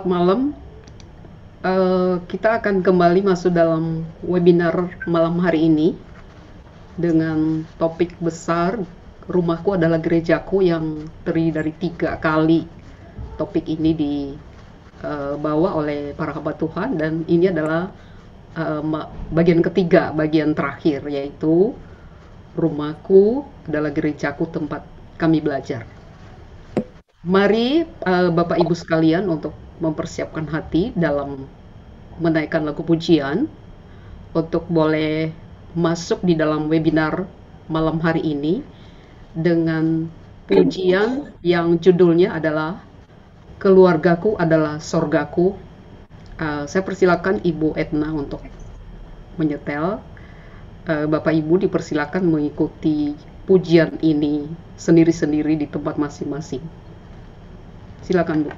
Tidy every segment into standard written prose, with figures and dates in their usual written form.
Selamat malam. Kita akan kembali masuk dalam webinar malam hari ini dengan topik besar Rumahku Adalah Gerejaku yang terdiri dari 3 kali. Topik ini dibawa oleh para hamba Tuhan dan ini adalah bagian ketiga, bagian terakhir, yaitu Rumahku Adalah Gerejaku Tempat Kami Belajar. Mari Bapak Ibu sekalian untuk mempersiapkan hati dalam menaikkan lagu pujian untuk boleh masuk di dalam webinar malam hari ini dengan pujian yang judulnya adalah Keluargaku Adalah Sorgaku. Saya persilakan Ibu Edna untuk menyetel. Bapak Ibu dipersilakan mengikuti pujian ini sendiri-sendiri di tempat masing-masing. Silakan Bu.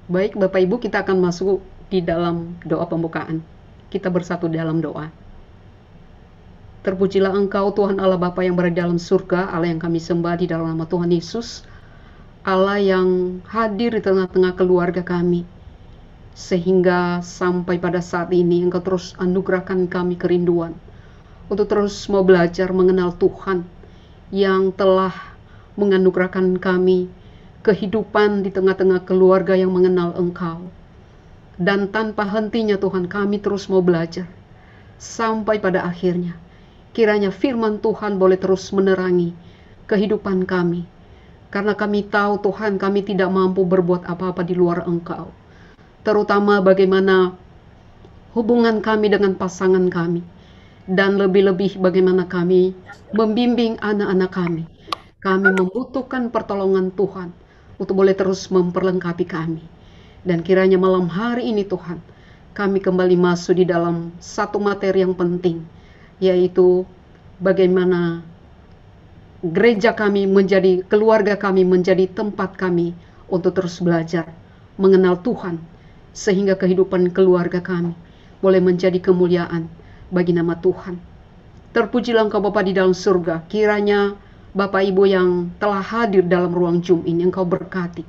Baik, Bapak Ibu, kita akan masuk di dalam doa pembukaan. Kita bersatu dalam doa. Terpujilah Engkau, Tuhan Allah Bapa yang berada dalam surga, Allah yang kami sembah di dalam nama Tuhan Yesus, Allah yang hadir di tengah-tengah keluarga kami, sehingga sampai pada saat ini Engkau terus anugerahkan kami kerinduan untuk terus mau belajar mengenal Tuhan yang telah menganugerahkan kami kehidupan di tengah-tengah keluarga yang mengenal Engkau. Dan tanpa hentinya Tuhan, kami terus mau belajar sampai pada akhirnya kiranya firman Tuhan boleh terus menerangi kehidupan kami, karena kami tahu Tuhan, kami tidak mampu berbuat apa-apa di luar Engkau, terutama bagaimana hubungan kami dengan pasangan kami, dan lebih-lebih bagaimana kami membimbing anak-anak kami. Kami membutuhkan pertolongan Tuhan untuk boleh terus memperlengkapi kami. Dan kiranya malam hari ini Tuhan, kami kembali masuk di dalam satu materi yang penting, yaitu bagaimana gereja kami menjadi, keluarga kami menjadi tempat kami untuk terus belajar mengenal Tuhan, sehingga kehidupan keluarga kami boleh menjadi kemuliaan bagi nama Tuhan. Terpujilah Engkau Bapa di dalam surga. Kiranya Bapak Ibu yang telah hadir dalam ruang Zoom ini, Engkau berkati,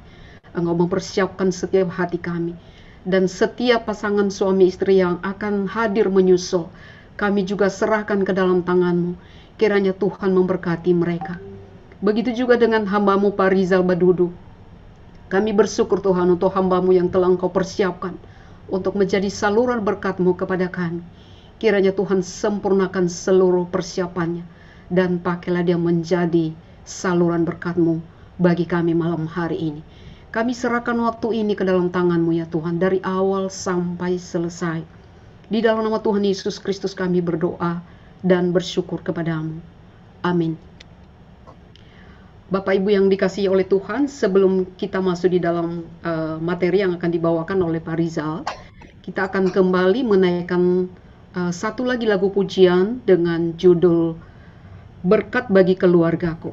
Engkau mempersiapkan setiap hati kami, dan setiap pasangan suami istri yang akan hadir menyusul, kami juga serahkan ke dalam tangan-Mu. Kiranya Tuhan memberkati mereka. Begitu juga dengan hamba-Mu Pak Rizal Badudu. Kami bersyukur Tuhan untuk hamba-Mu yang telah Engkau persiapkan untuk menjadi saluran berkat-Mu kepada kami. Kiranya Tuhan sempurnakan seluruh persiapannya, dan pakailah dia menjadi saluran berkat-Mu bagi kami malam hari ini. Kami serahkan waktu ini ke dalam tangan-Mu ya Tuhan, dari awal sampai selesai. Di dalam nama Tuhan Yesus Kristus kami berdoa dan bersyukur kepada-Mu. Amin. Bapak Ibu yang dikasihi oleh Tuhan, sebelum kita masuk di dalam materi yang akan dibawakan oleh Pak Rizal, kita akan kembali menaikkan satu lagi lagu pujian dengan judul Berkat Bagi Keluargaku.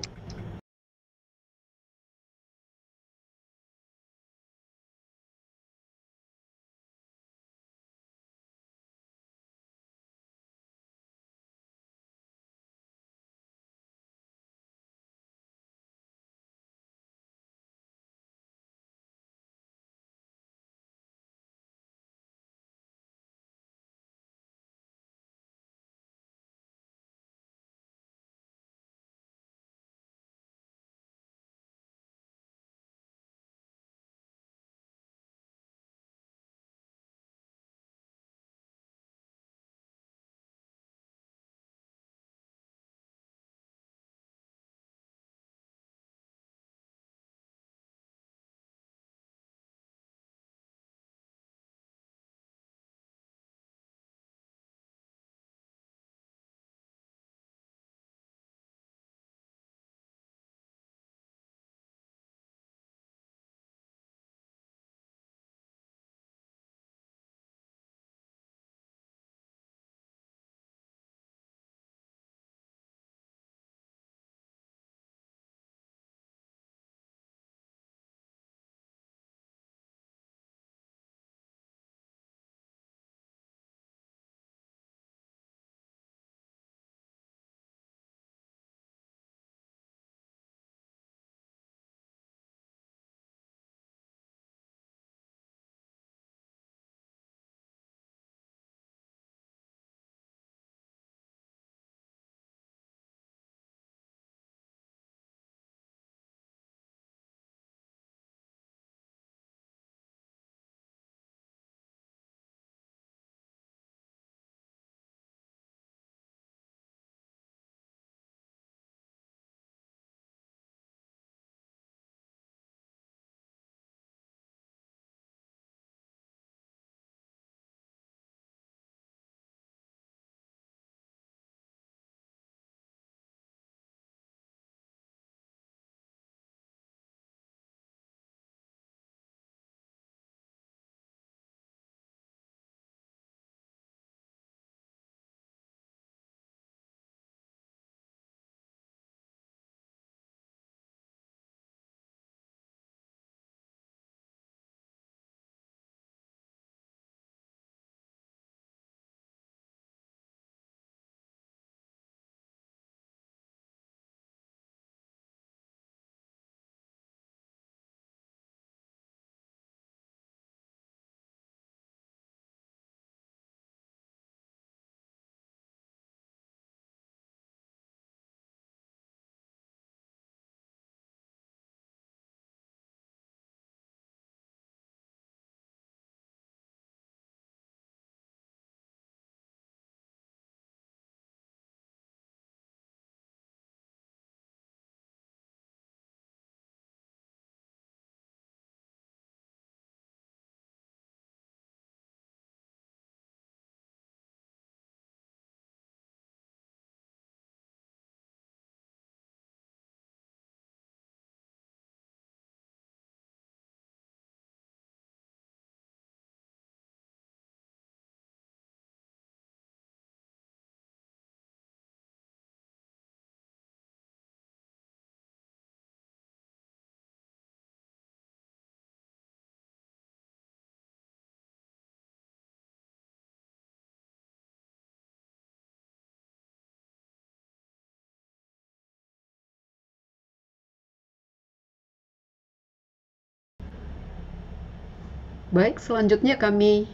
Baik, selanjutnya kami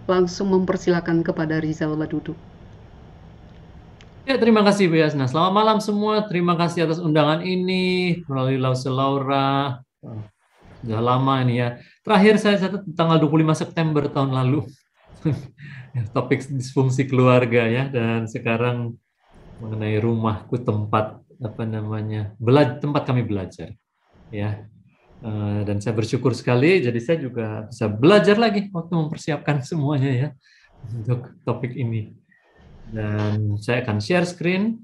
langsung mempersilakan kepada Rizal Wadudu. Ya, terima kasih Bu Yasna. Selamat malam semua. Terima kasih atas undangan ini melalui Lause Laura. Sudah lama ini ya. Terakhir saya catat tanggal 25 September tahun lalu. Topik disfungsi keluarga ya. Dan sekarang mengenai rumahku tempat apa namanya tempat kami belajar ya. Dan saya bersyukur sekali. Jadi saya juga bisa belajar lagi waktu mempersiapkan semuanya ya untuk topik ini. Dan saya akan share screen.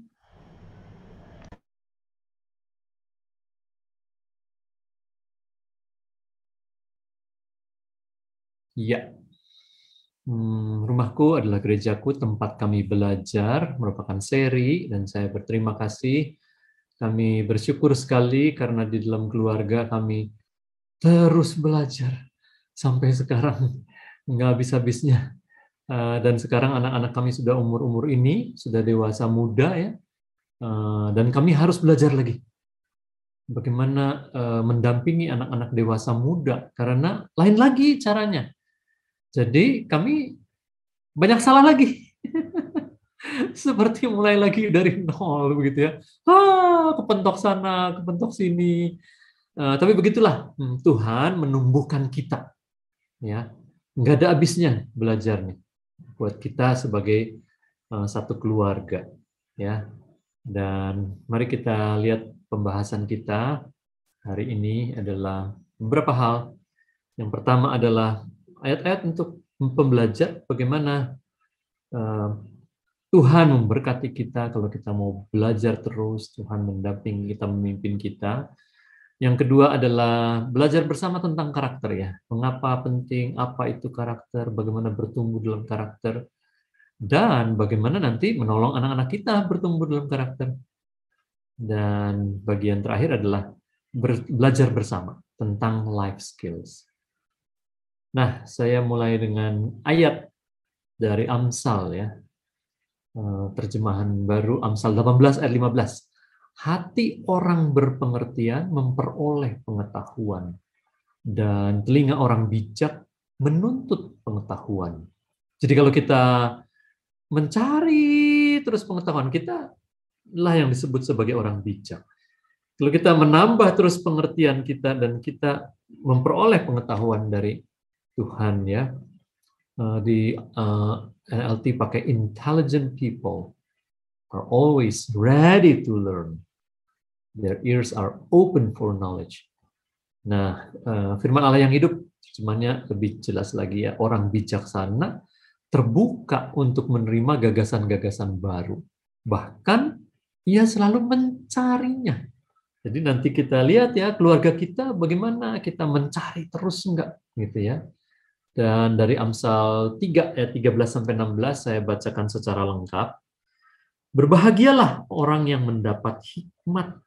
Ya, rumahku adalah gerejaku, tempat kami belajar, merupakan seri, dan saya berterima kasih. Kami bersyukur sekali karena di dalam keluarga kami terus belajar sampai sekarang, nggak habis-habisnya. Dan sekarang anak-anak kami sudah umur-umur ini, sudah dewasa muda ya, dan kami harus belajar lagi bagaimana mendampingi anak-anak dewasa muda, karena lain lagi caranya. Jadi kami banyak salah lagi. Seperti mulai lagi dari nol begitu ya. Kepentok sana, kepentok sini. Tapi begitulah Tuhan menumbuhkan kita, ya. Nggak ada habisnya belajarnya buat kita sebagai satu keluarga, ya. Dan mari kita lihat pembahasan kita hari ini adalah beberapa hal. Yang pertama adalah ayat-ayat untuk pembelajar bagaimana Tuhan memberkati kita kalau kita mau belajar terus, Tuhan mendampingi kita, memimpin kita. Yang kedua adalah belajar bersama tentang karakter ya. Mengapa penting, apa itu karakter, bagaimana bertumbuh dalam karakter, dan bagaimana nanti menolong anak-anak kita bertumbuh dalam karakter. Dan bagian terakhir adalah belajar bersama tentang life skills. Nah, saya mulai dengan ayat dari Amsal ya. Terjemahan baru Amsal 18 ayat 15. Hati orang berpengertian memperoleh pengetahuan, dan telinga orang bijak menuntut pengetahuan. Jadi kalau kita mencari terus pengetahuan, kita lah yang disebut sebagai orang bijak. Kalau kita menambah terus pengertian kita dan kita memperoleh pengetahuan dari Tuhan ya, di NLT pakai intelligent people are always ready to learn. Their ears are open for knowledge. Nah, firman Allah yang hidup semuanya lebih jelas lagi ya, orang bijaksana terbuka untuk menerima gagasan-gagasan baru. Bahkan ia selalu mencarinya. Jadi nanti kita lihat ya keluarga kita bagaimana kita mencari terus enggak gitu ya. Dan dari Amsal 3 ayat 13 sampai 16 saya bacakan secara lengkap. Berbahagialah orang yang mendapat hikmat,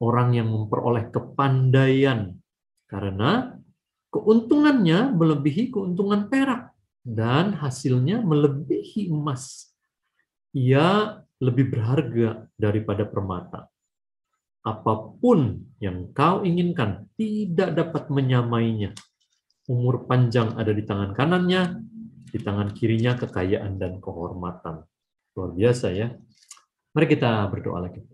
orang yang memperoleh kepandaian, karena keuntungannya melebihi keuntungan perak dan hasilnya melebihi emas. Ia lebih berharga daripada permata. Apapun yang kau inginkan tidak dapat menyamainya. Umur panjang ada di tangan kanannya, di tangan kirinya kekayaan dan kehormatan. Luar biasa ya. Mari kita berdoa lagi.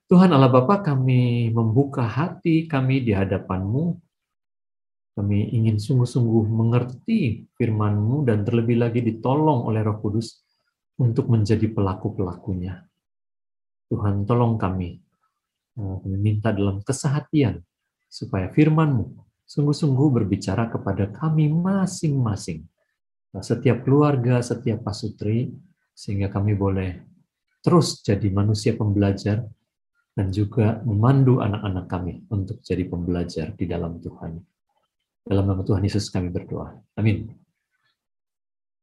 Tuhan Allah Bapa, kami membuka hati kami di hadapan-Mu. Kami ingin sungguh-sungguh mengerti firman-Mu dan terlebih lagi ditolong oleh Roh Kudus untuk menjadi pelaku-pelakunya. Tuhan, tolong kami. Kami minta dalam kesehatian supaya firman-Mu sungguh-sungguh berbicara kepada kami masing-masing. Setiap keluarga, setiap pasutri, sehingga kami boleh terus jadi manusia pembelajar dan juga memandu anak-anak kami untuk jadi pembelajar di dalam Tuhan. Dalam nama Tuhan Yesus kami berdoa. Amin.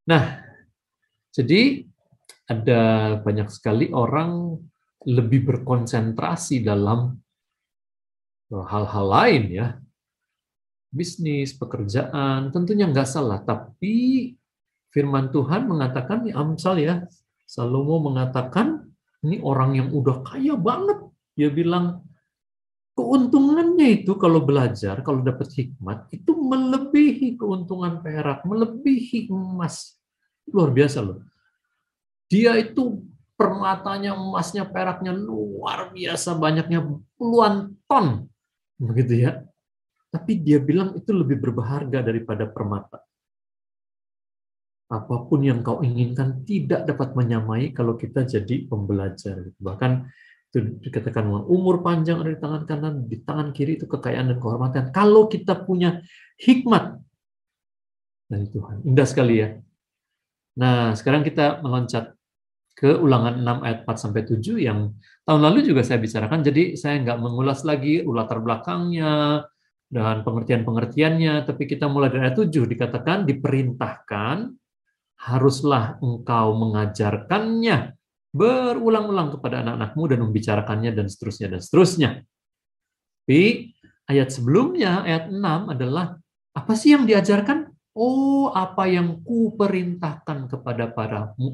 Nah, jadi ada banyak sekali orang lebih berkonsentrasi dalam hal-hal lain ya. Bisnis, pekerjaan, tentunya nggak salah. Tapi firman Tuhan mengatakan, di Amsal ya, Salomo mengatakan, ini orang yang udah kaya banget. Dia bilang, keuntungannya itu kalau belajar, kalau dapat hikmat, itu melebihi keuntungan perak, melebihi emas. Luar biasa loh. Dia itu permatanya, emasnya, peraknya luar biasa banyaknya, puluhan ton. Begitu ya. Tapi dia bilang itu lebih berharga daripada permata. Apapun yang kau inginkan tidak dapat menyamai kalau kita jadi pembelajar. Bahkan itu dikatakan umur panjang ada di tangan kanan, di tangan kiri itu kekayaan dan kehormatan. Kalau kita punya hikmat dari Tuhan. Indah sekali ya. Nah, sekarang kita meloncat ke Ulangan 6 ayat 4-7 yang tahun lalu juga saya bicarakan. Jadi saya nggak mengulas lagi latar belakangnya dan pengertian-pengertiannya, tapi kita mulai dari ayat 7 dikatakan diperintahkan haruslah engkau mengajarkannya berulang-ulang kepada anak-anakmu dan membicarakannya dan seterusnya dan seterusnya. Tapi ayat sebelumnya, ayat 6 adalah apa sih yang diajarkan? Oh, apa yang kuperintahkan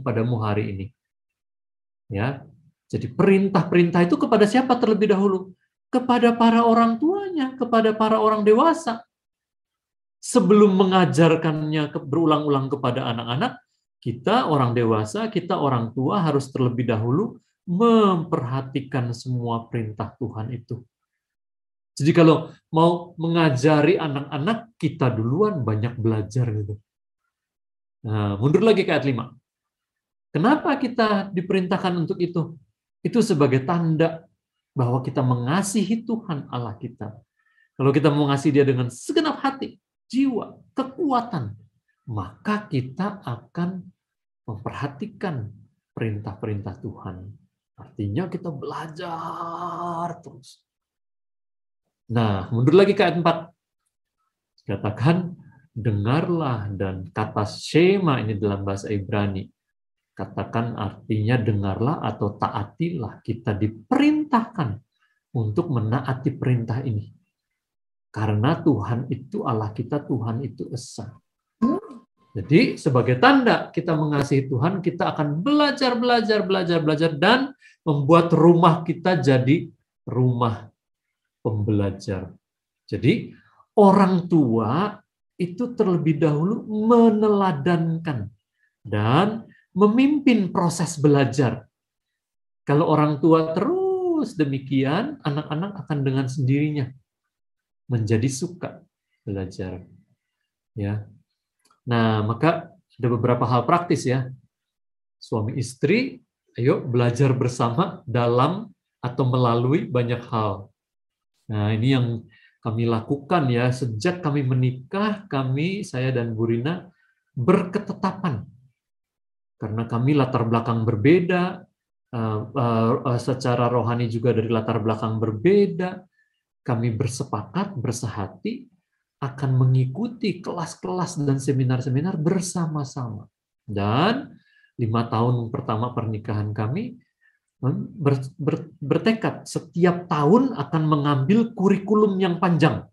padamu hari ini. Ya. Jadi perintah-perintah itu kepada siapa terlebih dahulu? Kepada para orang tuanya, kepada para orang dewasa. Sebelum mengajarkannya berulang-ulang kepada anak-anak, kita orang dewasa, kita orang tua harus terlebih dahulu memperhatikan semua perintah Tuhan itu. Jadi kalau mau mengajari anak-anak, kita duluan banyak belajar gitu. Nah, mundur lagi ke ayat 5. Kenapa kita diperintahkan untuk itu? Itu sebagai tanda bahwa kita mengasihi Tuhan Allah kita. Kalau kita mengasihi Dia dengan segenap hati, jiwa, kekuatan, maka kita akan memperhatikan perintah-perintah Tuhan. Artinya kita belajar terus. Nah, mundur lagi ke ayat 4. Katakan, dengarlah, dan kata shema ini dalam bahasa Ibrani. Katakan artinya dengarlah atau taatilah. Kita diperintahkan untuk menaati perintah ini. Karena Tuhan itu Allah kita, Tuhan itu esa. Jadi sebagai tanda kita mengasihi Tuhan, kita akan belajar, dan membuat rumah kita jadi rumah pembelajar. Jadi orang tua itu terlebih dahulu meneladankan dan memimpin proses belajar. Kalau orang tua terus demikian, anak-anak akan dengan sendirinya menjadi suka belajar. Ya. Nah, maka ada beberapa hal praktis ya. Suami istri, ayo belajar bersama dalam atau melalui banyak hal. Nah, ini yang kami lakukan ya. Sejak kami menikah, saya dan Bu Rina, berketetapan. Karena kami latar belakang berbeda, secara rohani juga dari latar belakang berbeda, kami bersepakat, bersehati, akan mengikuti kelas-kelas dan seminar-seminar bersama-sama. Dan 5 tahun pertama pernikahan kami bertekad setiap tahun akan mengambil kurikulum yang panjang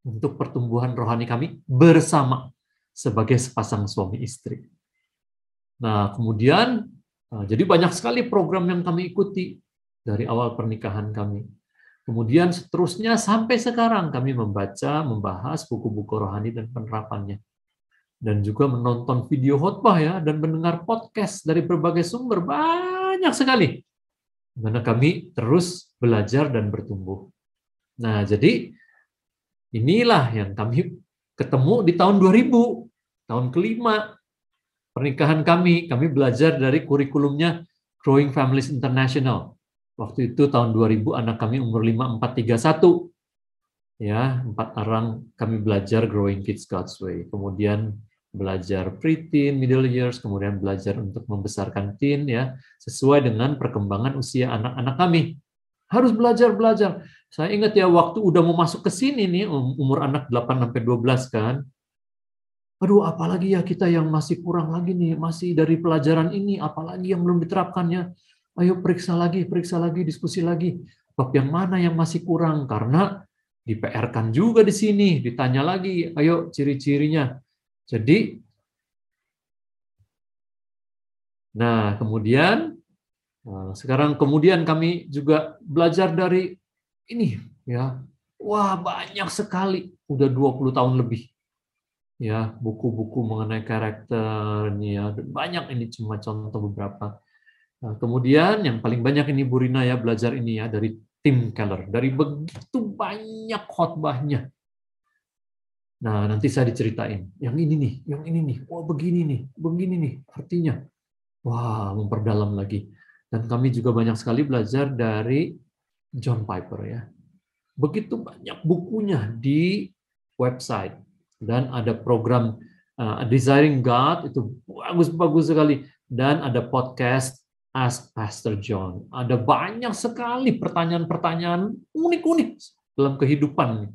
untuk pertumbuhan rohani kami bersama sebagai sepasang suami istri. Nah, kemudian jadi banyak sekali program yang kami ikuti dari awal pernikahan kami. Kemudian seterusnya sampai sekarang kami membaca, membahas buku-buku rohani dan penerapannya. Dan juga menonton video khotbah ya, dan mendengar podcast dari berbagai sumber, banyak sekali. Karena kami terus belajar dan bertumbuh. Nah, jadi inilah yang kami ketemu di tahun 2000, tahun kelima pernikahan kami. Kami belajar dari kurikulumnya Growing Families International. Waktu itu tahun 2000 anak kami umur 5, 4, 3, 1. Ya, 4 orang kami belajar Growing Kids God's Way. Kemudian belajar pre-teen, middle years, kemudian belajar untuk membesarkan teen ya, sesuai dengan perkembangan usia anak-anak kami. Harus belajar. Saya ingat ya waktu udah mau masuk ke sini nih, umur anak 8 sampai 12 kan. Aduh, apalagi ya kita yang masih kurang lagi nih, masih dari pelajaran ini, apalagi yang belum diterapkannya. Ayo periksa lagi, diskusi lagi. Bab yang mana yang masih kurang? Karena di PR-kan juga di sini, ditanya lagi, ayo ciri-cirinya. Jadi, nah kemudian, sekarang kemudian kami juga belajar dari ini, ya. Wah, banyak sekali, udah 20 tahun lebih. Ya, buku-buku mengenai karakter nih ya, banyak, ini cuma contoh beberapa. Nah, kemudian yang paling banyak ini Bu Rina ya belajar ini ya dari Tim Keller, dari begitu banyak khotbahnya. Nah, nanti saya diceritain, yang ini nih, wah begini nih artinya. Wah, memperdalam lagi. Dan kami juga banyak sekali belajar dari John Piper ya. Begitu banyak bukunya di website. Dan ada program Desiring God, itu bagus-bagus sekali. Dan ada podcast Ask Pastor John. Ada banyak sekali pertanyaan-pertanyaan unik-unik dalam kehidupan.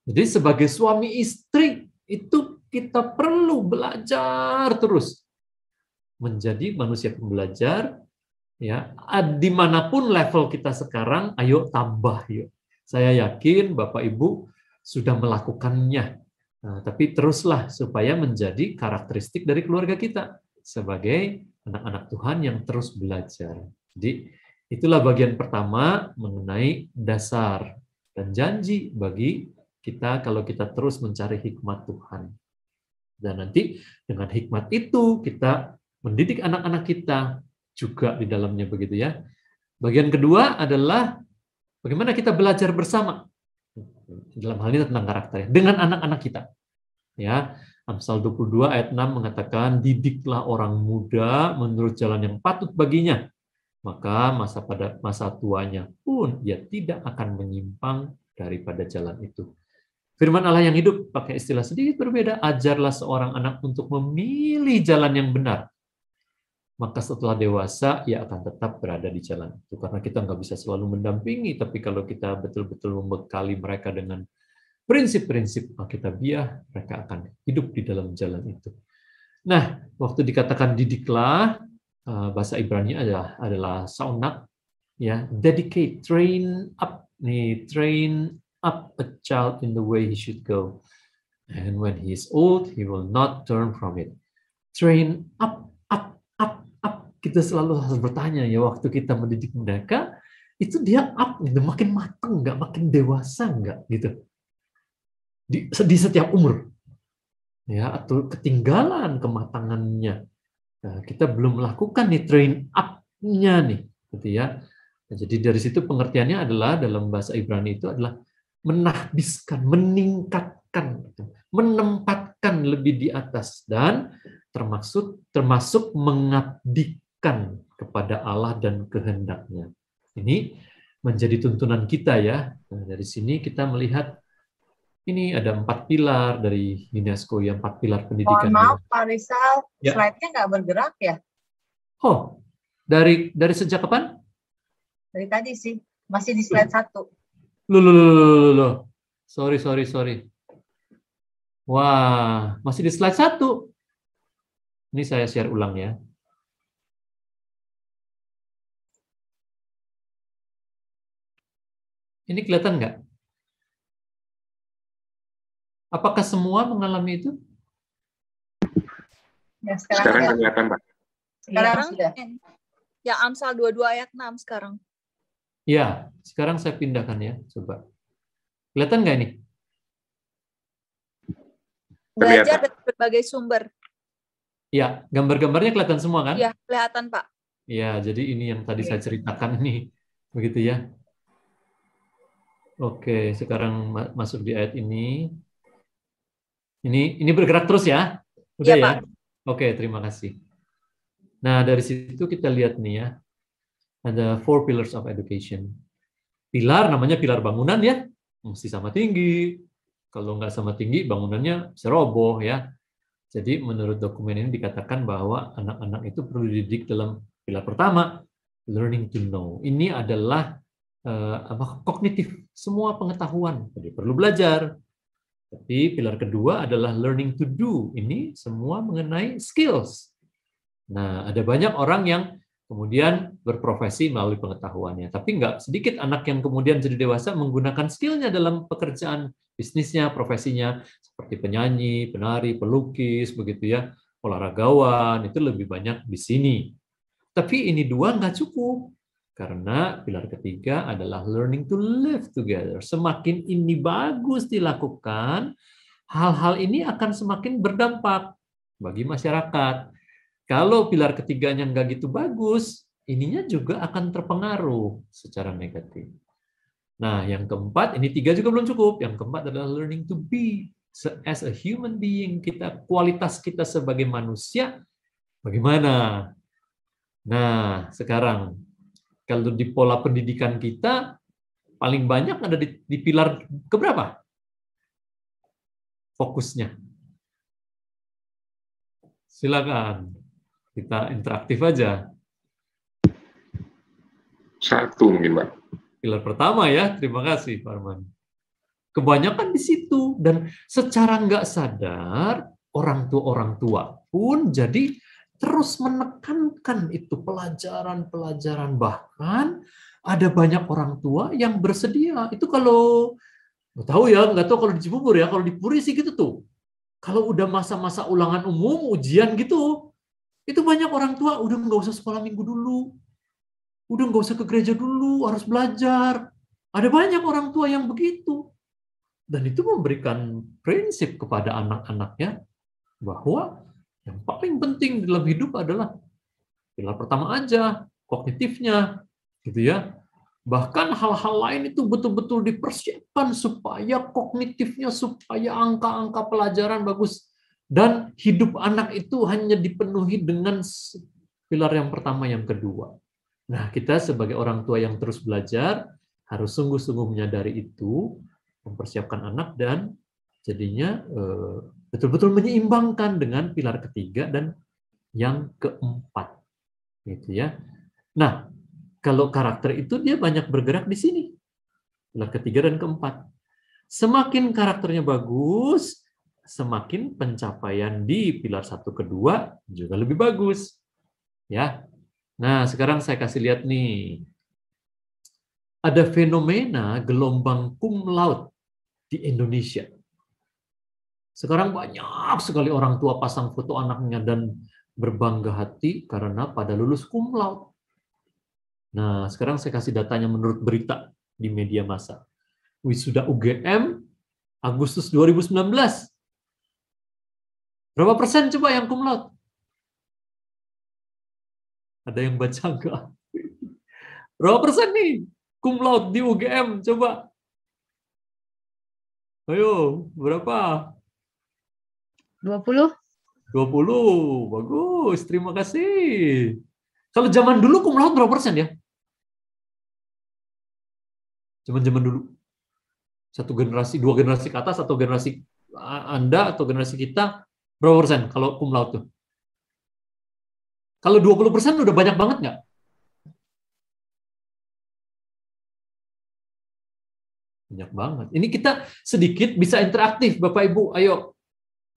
Jadi sebagai suami istri, itu kita perlu belajar terus. Menjadi manusia pembelajar, ya, dimanapun level kita sekarang, ayo tambah yuk. Saya yakin Bapak Ibu sudah melakukannya. Nah, tapi teruslah supaya menjadi karakteristik dari keluarga kita sebagai anak-anak Tuhan yang terus belajar. Jadi itulah bagian pertama mengenai dasar dan janji bagi kita kalau kita terus mencari hikmat Tuhan. Dan nanti dengan hikmat itu kita mendidik anak-anak kita juga di dalamnya begitu ya. Bagian kedua adalah bagaimana kita belajar bersama. Dalam hal ini tentang karakter dengan anak-anak kita. Ya, Amsal 22 ayat 6 mengatakan, didiklah orang muda menurut jalan yang patut baginya, maka masa tuanya pun ia tidak akan menyimpang daripada jalan itu. Firman Allah yang hidup pakai istilah sedikit berbeda, ajarlah seorang anak untuk memilih jalan yang benar, maka setelah dewasa ia akan tetap berada di jalan itu. Karena kita nggak bisa selalu mendampingi, tapi kalau kita betul-betul membekali mereka dengan prinsip-prinsip Alkitabiah, mereka akan hidup di dalam jalan itu. Nah, waktu dikatakan didiklah, bahasa Ibrani adalah saunat, ya, dedicate, train up a child in the way he should go, and when he is old, he will not turn from it. Train up. Kita selalu harus bertanya ya, waktu kita mendidik mereka, itu dia up, gitu, makin matang nggak, makin dewasa nggak, gitu. Di setiap umur. Ya, atau ketinggalan kematangannya. Nah, kita belum melakukan nih train up-nya nih, gitu ya. Nah, jadi dari situ pengertiannya adalah dalam bahasa Ibrani itu adalah menahbiskan, meningkatkan, menempatkan lebih di atas, dan termasuk mengabdikan kepada Allah dan kehendaknya. Ini menjadi tuntunan kita ya. Nah, dari sini kita melihat ini ada 4 pilar dari UNESCO, yang 4 pilar pendidikan. Mohon maaf Pak Rizal, ya. Slide-nya nggak bergerak ya? Oh, dari sejak kapan? Dari tadi sih, masih di slide 1. Loh. Sorry. Wah, masih di slide 1. Ini saya share ulang ya. Ini kelihatan nggak? Apakah semua mengalami itu? Ya, sekarang kelihatan, Pak. Sekarang sudah. Ya, Amsal 22 ayat 6 sekarang. Ya, sekarang saya pindahkan ya, coba. Kelihatan nggak ini? Belajar dari berbagai sumber. Ya, gambar-gambarnya kelihatan semua kan? Ya, kelihatan Pak. Ya, jadi ini yang tadi saya ceritakan nih, begitu ya. Oke, sekarang masuk di ayat ini. Ini bergerak terus ya? Udah ya? Pak. Oke, terima kasih. Nah, dari situ kita lihat nih ya, ada 4 pillars of education. Pilar namanya pilar bangunan ya, mesti sama tinggi. Kalau nggak sama tinggi, bangunannya bisa roboh ya. Jadi menurut dokumen ini dikatakan bahwa anak-anak itu perlu dididik dalam pilar pertama, learning to know. Ini adalah kognitif, semua pengetahuan. Jadi perlu belajar. Tapi pilar kedua adalah learning to do. Ini semua mengenai skills. Nah, ada banyak orang yang kemudian berprofesi melalui pengetahuannya. Tapi nggak sedikit anak yang kemudian jadi dewasa menggunakan skillnya dalam pekerjaan bisnisnya, profesinya, seperti penyanyi, penari, pelukis, begitu ya, olahragawan, itu lebih banyak di sini. Tapi ini 2 nggak cukup. Karena pilar ketiga adalah learning to live together. Semakin ini bagus dilakukan, hal-hal ini akan semakin berdampak bagi masyarakat. Kalau pilar ketiganya nggak gitu bagus, ininya juga akan terpengaruh secara negatif. Nah, yang keempat, ini 3 juga belum cukup. Yang keempat adalah learning to be. As a human being, kualitas kita sebagai manusia, bagaimana? Nah, sekarang, kalau di pola pendidikan kita, paling banyak ada di pilar keberapa? Fokusnya. Silakan, kita interaktif aja. 1 mungkin, Pak. Pilar pertama ya, terima kasih Pak Arman. Kebanyakan di situ, dan secara nggak sadar orang tua pun jadi terus menekankan itu pelajaran, bahkan ada banyak orang tua yang bersedia. Itu kalau nggak tahu kalau di Cibubur ya, kalau di Puri sih gitu tuh. Kalau udah masa-masa ulangan umum, ujian gitu, itu banyak orang tua udah nggak usah sekolah minggu dulu. Udah nggak usah ke gereja dulu, harus belajar. Ada banyak orang tua yang begitu. Dan itu memberikan prinsip kepada anak-anaknya bahwa yang paling penting dalam hidup adalah pilar pertama aja, kognitifnya, gitu ya. Bahkan hal-hal lain itu betul-betul dipersiapkan supaya kognitifnya, supaya angka-angka pelajaran bagus. Dan hidup anak itu hanya dipenuhi dengan pilar yang pertama, yang kedua. Nah, kita sebagai orang tua yang terus belajar harus sungguh-sungguh menyadari itu, mempersiapkan anak, dan jadinya betul-betul menyeimbangkan dengan pilar ketiga dan yang keempat, gitu ya. Nah, kalau karakter itu dia banyak bergerak di sini, pilar ketiga dan keempat. Semakin karakternya bagus, semakin pencapaian di pilar 1, kedua juga lebih bagus, ya. Nah, sekarang saya kasih lihat nih. Ada fenomena gelombang cum laude di Indonesia. Sekarang banyak sekali orang tua pasang foto anaknya dan berbangga hati karena pada lulus cum laude. Nah, sekarang saya kasih datanya menurut berita di media massa. Wisuda UGM Agustus 2019. Berapa persen coba yang cum laude? Ada yang baca nggak? Berapa persen nih cum laude di UGM? Coba. Ayo, berapa? 20. 20. Bagus, terima kasih. Kalau zaman dulu cum laude berapa persen ya? Zaman dulu. Satu generasi, 2 generasi ke atas, atau generasi Anda atau generasi kita, berapa persen kalau cum laude tuh? Kalau 20% udah banyak banget nggak? Banyak banget. Ini kita sedikit bisa interaktif, Bapak Ibu. Ayo,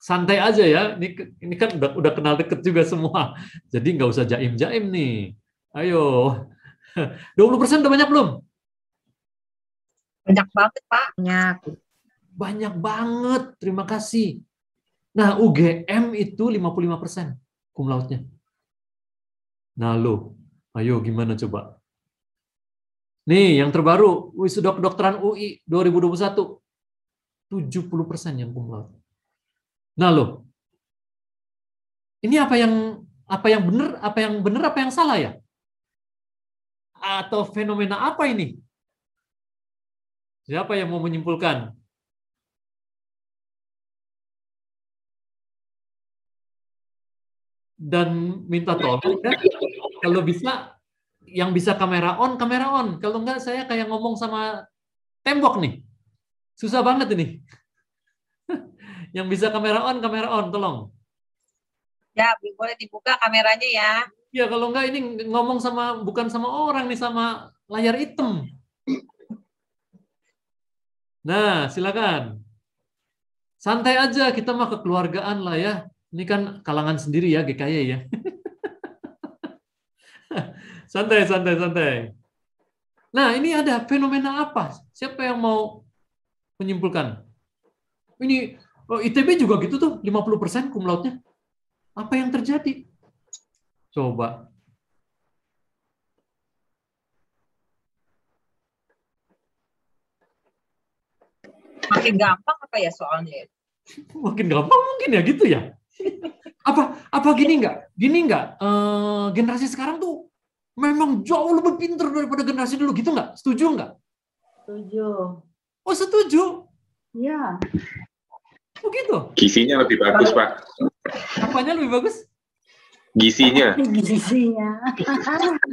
santai aja ya. Ini kan udah kenal deket juga semua. Jadi nggak usah jaim-jaim nih. Ayo. 20% udah banyak belum? Banyak banget, Pak. Banyak banget. Terima kasih. Nah, UGM itu 55% cum laude-nya. Nah, lo, ayo gimana coba? Nih, yang terbaru, wisuda kedokteran UI 2021, 70% yang cum laude. Nah, lo, ini apa yang benar, apa yang salah ya? Atau fenomena apa ini? Siapa yang mau menyimpulkan? Dan minta tolong ya, kalau bisa yang bisa kamera on. Kalau enggak saya kayak ngomong sama tembok nih. Susah banget ini. Yang bisa kamera on, tolong. Ya, boleh dibuka kameranya ya. Ya, kalau enggak ini ngomong sama, bukan sama orang nih, sama layar hitam. Nah, silakan. Santai aja, kita mah kekeluargaan lah ya. Ini kan kalangan sendiri ya, GKY ya. Santai. Nah, ini ada fenomena apa? Siapa yang mau menyimpulkan? Ini ITB juga gitu tuh, 50% cum laude-nya. Apa yang terjadi? Coba. makin gampang apa ya soalnya? Makin gampang mungkin ya gitu ya. Apa gini nggak? Generasi sekarang tuh memang jauh lebih pintar daripada generasi dulu gitu nggak? Setuju nggak? Setuju. Oh setuju. Iya. Begitu. Gizinya lebih bagus, Pak. Apanya lebih bagus? Gizinya. Gizinya.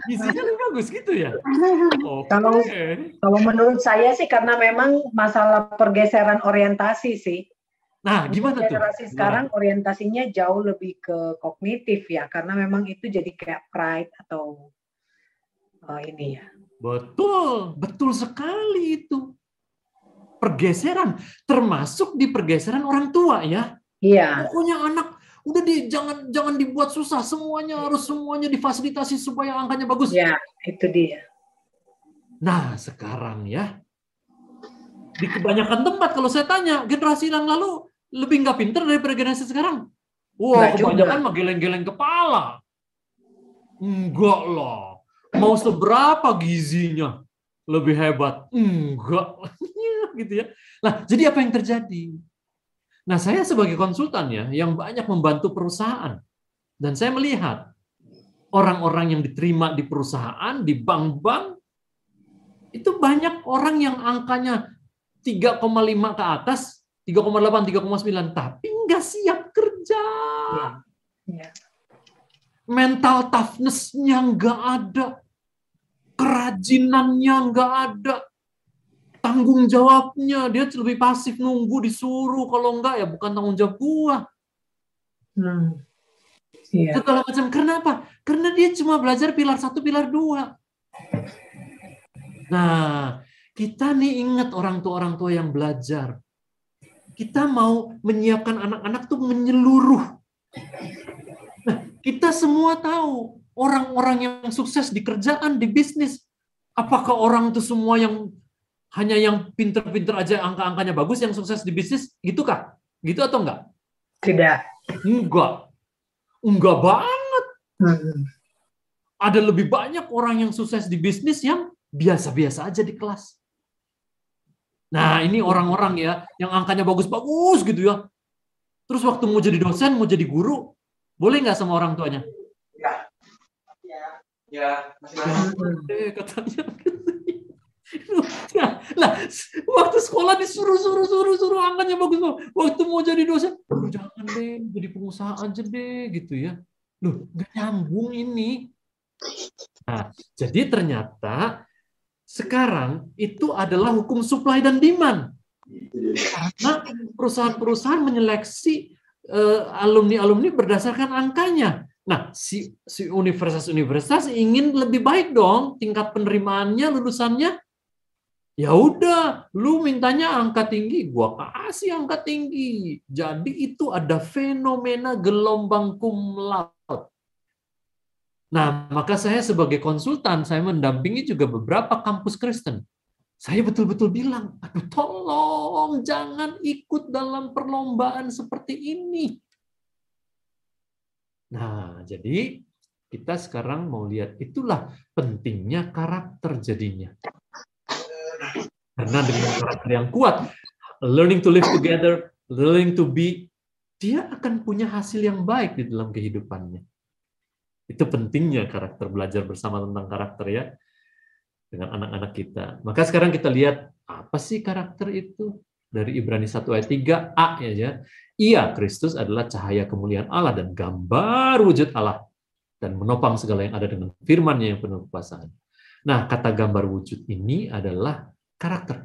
Gizinya lebih bagus gitu ya. Oke. Kalau menurut saya sih karena memang masalah pergeseran orientasi sih. Nah, gimana tuh? Generasi sekarang orientasinya jauh lebih ke kognitif ya, karena memang itu jadi kayak pride atau ini ya. Betul sekali itu. Pergeseran, termasuk di pergeseran orang tua ya. Iya. Pokoknya anak udah jangan dibuat susah, semuanya difasilitasi supaya angkanya bagus. Ya, itu dia. Nah, sekarang ya di kebanyakan tempat kalau saya tanya generasi yang lalu lebih nggak pinter daripada generasi sekarang. Wah, kebanyakan mah geleng-geleng kepala. Enggak lah. Mau seberapa gizinya lebih hebat? Enggak. Gitu ya. Nah, jadi apa yang terjadi? Nah, saya sebagai konsultan ya, yang banyak membantu perusahaan. Dan saya melihat orang-orang yang diterima di perusahaan, di bank-bank, itu banyak orang yang angkanya 3,5 ke atas, 3,8, 3,9, tapi nggak siap kerja. Ya. Mental toughness-nya nggak ada. Kerajinannya nggak ada. Tanggung jawabnya, dia lebih pasif nunggu disuruh, kalau enggak ya bukan tanggung jawab gua. Iya. Segala macam. Kenapa? Karena dia cuma belajar pilar 1, pilar 2. Nah, kita nih ingat orang tua yang belajar. Kita mau menyiapkan anak-anak tuh menyeluruh. Nah, kita semua tahu orang-orang yang sukses di kerjaan, di bisnis. Apakah orang itu semua yang hanya yang pinter-pinter aja angka-angkanya bagus yang sukses di bisnis, gitu kah? Gitu atau enggak? Tidak. Enggak banget. Ada lebih banyak orang yang sukses di bisnis yang biasa-biasa aja di kelas. Nah, ini orang-orang ya yang angkanya bagus-bagus gitu ya. Terus waktu mau jadi dosen, mau jadi guru, boleh nggak sama orang tuanya? Ya, masih katanya. Lah, waktu sekolah disuruh angkanya bagus. Waktu mau jadi dosen, jangan deh, jadi pengusaha aja deh gitu ya. Loh, nggak nyambung ini. Nah, jadi ternyata sekarang itu adalah hukum supply dan demand. Karena perusahaan-perusahaan menyeleksi alumni-alumni berdasarkan angkanya. Nah, si universitas-universitas ingin lebih baik dong tingkat penerimaannya, lulusannya. Ya udah, lu mintanya angka tinggi, gua kasih angka tinggi. Jadi itu ada fenomena gelombang cum laude. Nah, maka saya sebagai konsultan, saya mendampingi juga beberapa kampus Kristen. Saya betul-betul bilang, aduh tolong jangan ikut dalam perlombaan seperti ini. Nah, jadi kita sekarang mau lihat, itulah pentingnya karakter jadinya. Karena dengan karakter yang kuat, learning to live together, learning to be, dia akan punya hasil yang baik di dalam kehidupannya. Itu pentingnya karakter, belajar bersama tentang karakter ya, dengan anak-anak kita. Maka sekarang kita lihat, apa sih karakter itu? Dari Ibrani 1 ayat 3a ya. Ia, Kristus adalah cahaya kemuliaan Allah dan gambar wujud Allah, dan menopang segala yang ada dengan firman-Nya yang penuh kekuasaan. Nah, kata gambar wujud ini adalah karakter.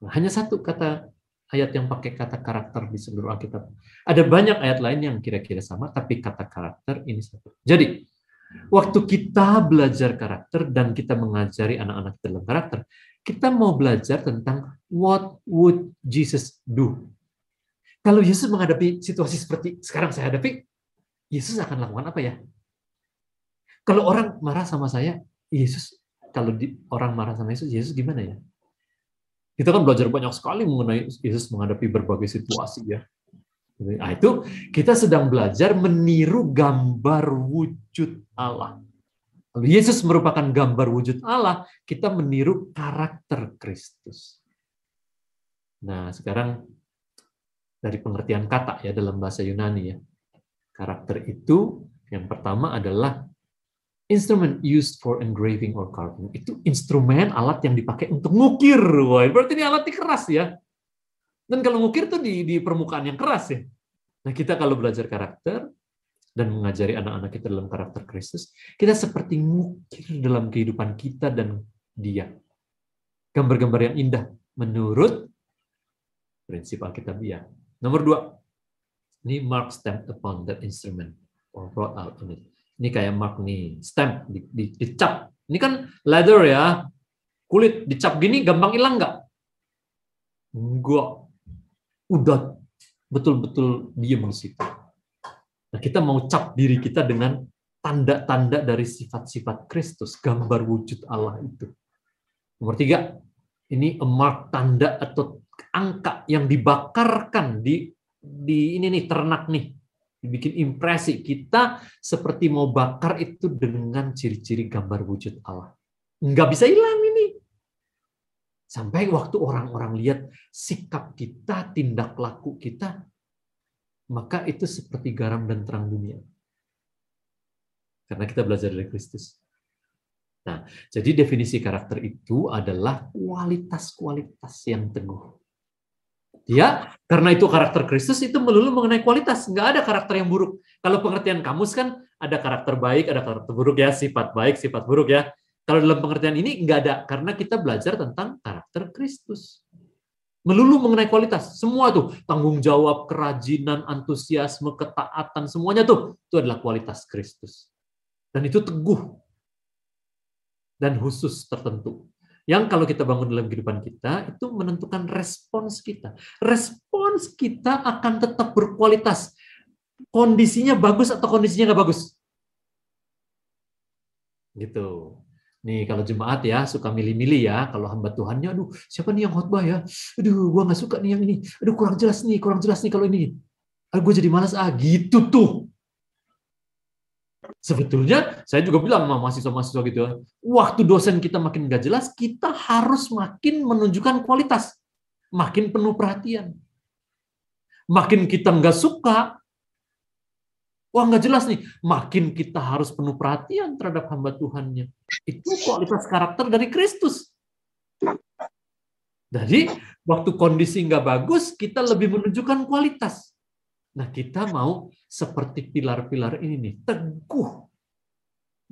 Nah, hanya satu kata ayat yang pakai kata karakter di seluruh Alkitab. Ada banyak ayat lain yang kira-kira sama, tapi kata karakter ini satu. Jadi, waktu kita belajar karakter dan kita mengajari anak-anak dalam karakter, kita mau belajar tentang what would Jesus do. Kalau Yesus menghadapi situasi seperti sekarang saya hadapi, Yesus akan lakukan apa ya? Kalau orang marah sama saya, Yesus, kalau orang marah sama Yesus, Yesus gimana ya? Kita kan belajar banyak sekali mengenai Yesus menghadapi berbagai situasi ya. Nah, itu kita sedang belajar meniru gambar wujud Allah. Kalau Yesus merupakan gambar wujud Allah, kita meniru karakter Kristus. Nah, sekarang dari pengertian kata ya dalam bahasa Yunani ya. Karakter itu yang pertama adalah instrument used for engraving or carving. Itu instrumen, alat yang dipakai untuk ngukir. Wah, berarti ini alatnya keras ya. Dan kalau ngukir tuh di permukaan yang keras ya. Nah, kita kalau belajar karakter dan mengajari anak-anak kita dalam karakter Kristus, kita seperti ngukir dalam kehidupan kita dan dia. Gambar-gambar yang indah menurut prinsip Alkitabiah. Nomor 2, ini mark stamped upon that instrument or brought out on it. Ini kayak mark nih, stamp, dicap. Ini kan leather ya, kulit dicap gini gampang hilang nggak? Enggak. Udah betul-betul diem di situ. Nah, kita mau cap diri kita dengan tanda-tanda dari sifat-sifat Kristus, gambar wujud Allah itu. Nomor 3, ini a mark, tanda atau angka yang dibakarkan di ini nih, ternak nih, dibikin impresi kita seperti mau bakar itu dengan ciri-ciri gambar wujud Allah. Nggak bisa hilang ini. Sampai waktu orang-orang lihat sikap kita, tindak laku kita, maka itu seperti garam dan terang dunia. Karena kita belajar dari Kristus. Nah, jadi definisi karakter itu adalah kualitas-kualitas yang teguh. Ya, karena itu karakter Kristus itu melulu mengenai kualitas, nggak ada karakter yang buruk. Kalau pengertian kamus kan ada karakter baik, ada karakter buruk ya, sifat baik, sifat buruk ya. Kalau dalam pengertian ini nggak ada, karena kita belajar tentang karakter Kristus. Melulu mengenai kualitas, semua tuh tanggung jawab, kerajinan, antusiasme, ketaatan, semuanya tuh itu adalah kualitas Kristus. Dan itu teguh dan khusus tertentu. Yang kalau kita bangun dalam kehidupan kita, itu menentukan respons kita. Respons kita akan tetap berkualitas. Kondisinya bagus atau kondisinya nggak bagus. Gitu. Nih, kalau jemaat ya, suka milih-milih ya. Kalau hamba Tuhannya, aduh, siapa nih yang khotbah ya? Aduh, gua nggak suka nih yang ini. Aduh, kurang jelas nih kalau ini. Aduh, gue jadi malas, gitu tuh. Sebetulnya saya juga bilang sama mahasiswa-mahasiswa gitu, waktu dosen kita makin nggak jelas, kita harus makin menunjukkan kualitas, makin penuh perhatian. Makin kita nggak suka, wah nggak jelas nih, makin kita harus penuh perhatian terhadap hamba Tuhannya. Itu kualitas karakter dari Kristus. Jadi waktu kondisi nggak bagus, kita lebih menunjukkan kualitas. Nah, kita mau seperti pilar-pilar ini nih, teguh.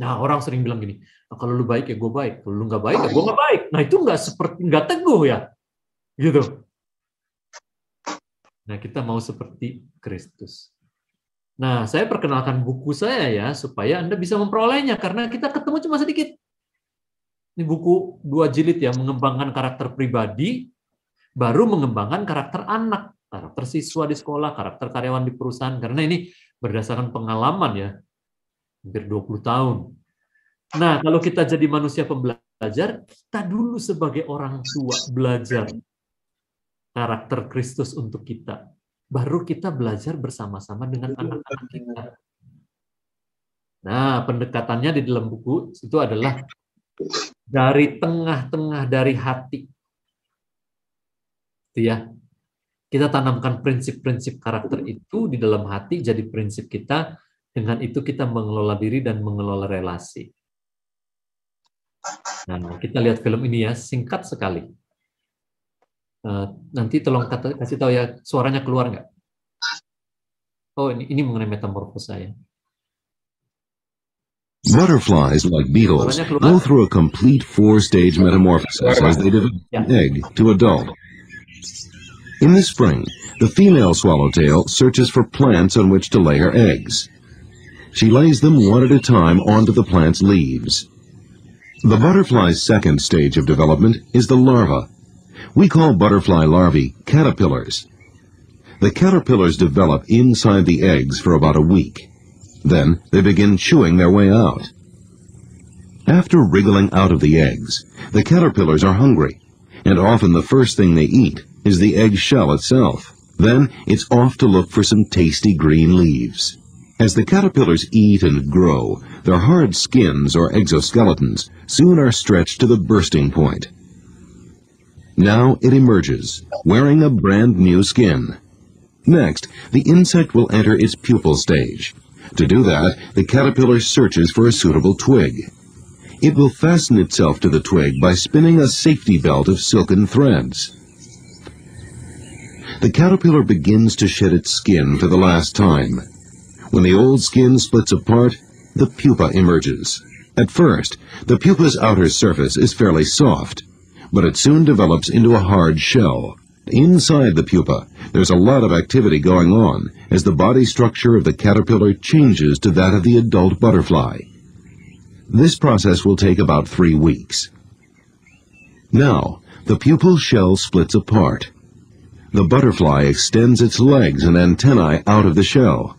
Nah, orang sering bilang gini, nah, kalau lu baik ya gue baik, kalau lu nggak baik ya gue nggak baik. Nah, itu nggak teguh ya, gitu. Nah, kita mau seperti Kristus. Nah, saya perkenalkan buku saya ya, supaya Anda bisa memperolehnya, karena kita ketemu cuma sedikit. Ini buku 2 jilid ya, mengembangkan karakter pribadi, baru mengembangkan karakter anak. Karakter siswa di sekolah, karakter karyawan di perusahaan, karena ini berdasarkan pengalaman ya, hampir 20 tahun. Nah, kalau kita jadi manusia pembelajar, kita dulu sebagai orang tua belajar karakter Kristus untuk kita. Baru kita belajar bersama-sama dengan anak-anak kita. Nah, pendekatannya di dalam buku itu adalah dari tengah-tengah dari hati. Itu ya. Kita tanamkan prinsip-prinsip karakter itu di dalam hati, jadi prinsip kita. Dengan itu kita mengelola diri dan mengelola relasi. Nah, kita lihat film ini ya, singkat sekali. Nanti tolong kasih tahu ya, suaranya keluar nggak? Oh, ini mengenai metamorfosa ya. Butterflies, like beetles, go through a complete 4-stage metamorphosis as they develop an egg to adult. In the spring, the female swallowtail searches for plants on which to lay her eggs. She lays them one at a time onto the plant's leaves. The butterfly's second stage of development is the larva. We call butterfly larvae caterpillars. The caterpillars develop inside the eggs for about a week. Then they begin chewing their way out. After wriggling out of the eggs, the caterpillars are hungry, and often the first thing they eat is the egg shell itself. Then it's off to look for some tasty green leaves. As the caterpillars eat and grow, their hard skins or exoskeletons soon are stretched to the bursting point. Now it emerges, wearing a brand new skin. Next, the insect will enter its pupal stage. To do that, the caterpillar searches for a suitable twig. It will fasten itself to the twig by spinning a safety belt of silken threads. The caterpillar begins to shed its skin for the last time. When the old skin splits apart, the pupa emerges. At first, the pupa's outer surface is fairly soft, but it soon develops into a hard shell. Inside the pupa, there's a lot of activity going on as the body structure of the caterpillar changes to that of the adult butterfly. This process will take about 3 weeks. Now, the pupal shell splits apart. The butterfly extends its legs and antennae out of the shell.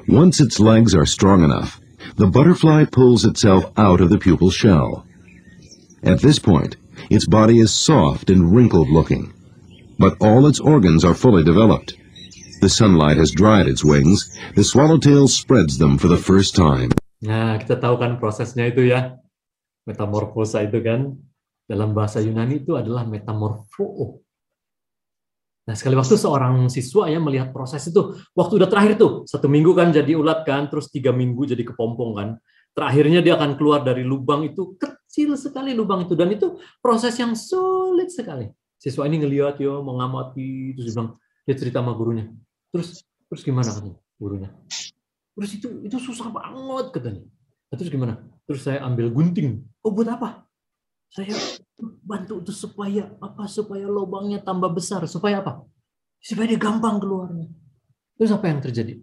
Once its legs are strong enough, the butterfly pulls itself out of the pupal shell. At this point, its body is soft and wrinkled looking, but all its organs are fully developed. The sunlight has dried its wings. The swallowtail spreads them for the first time. Nah, kita tahu kan prosesnya itu ya. Metamorfosa itu kan, dalam bahasa Yunani itu adalah metamorfo. Nah, sekali waktu seorang siswa ya melihat proses itu, waktu udah terakhir tuh, 1 minggu kan jadi ulat kan, terus 3 minggu jadi kepompong kan. Terakhirnya dia akan keluar dari lubang itu, kecil sekali lubang itu, dan itu proses yang sulit sekali. Siswa ini ngelihat yo, mengamati, terus dia cerita sama gurunya. Terus gimana katanya gurunya? Terus itu susah banget katanya. Terus gimana? Terus saya ambil gunting. Oh, buat apa? Saya bantu itu supaya lubangnya tambah besar. Supaya apa? Supaya dia gampang keluarnya. Terus apa yang terjadi?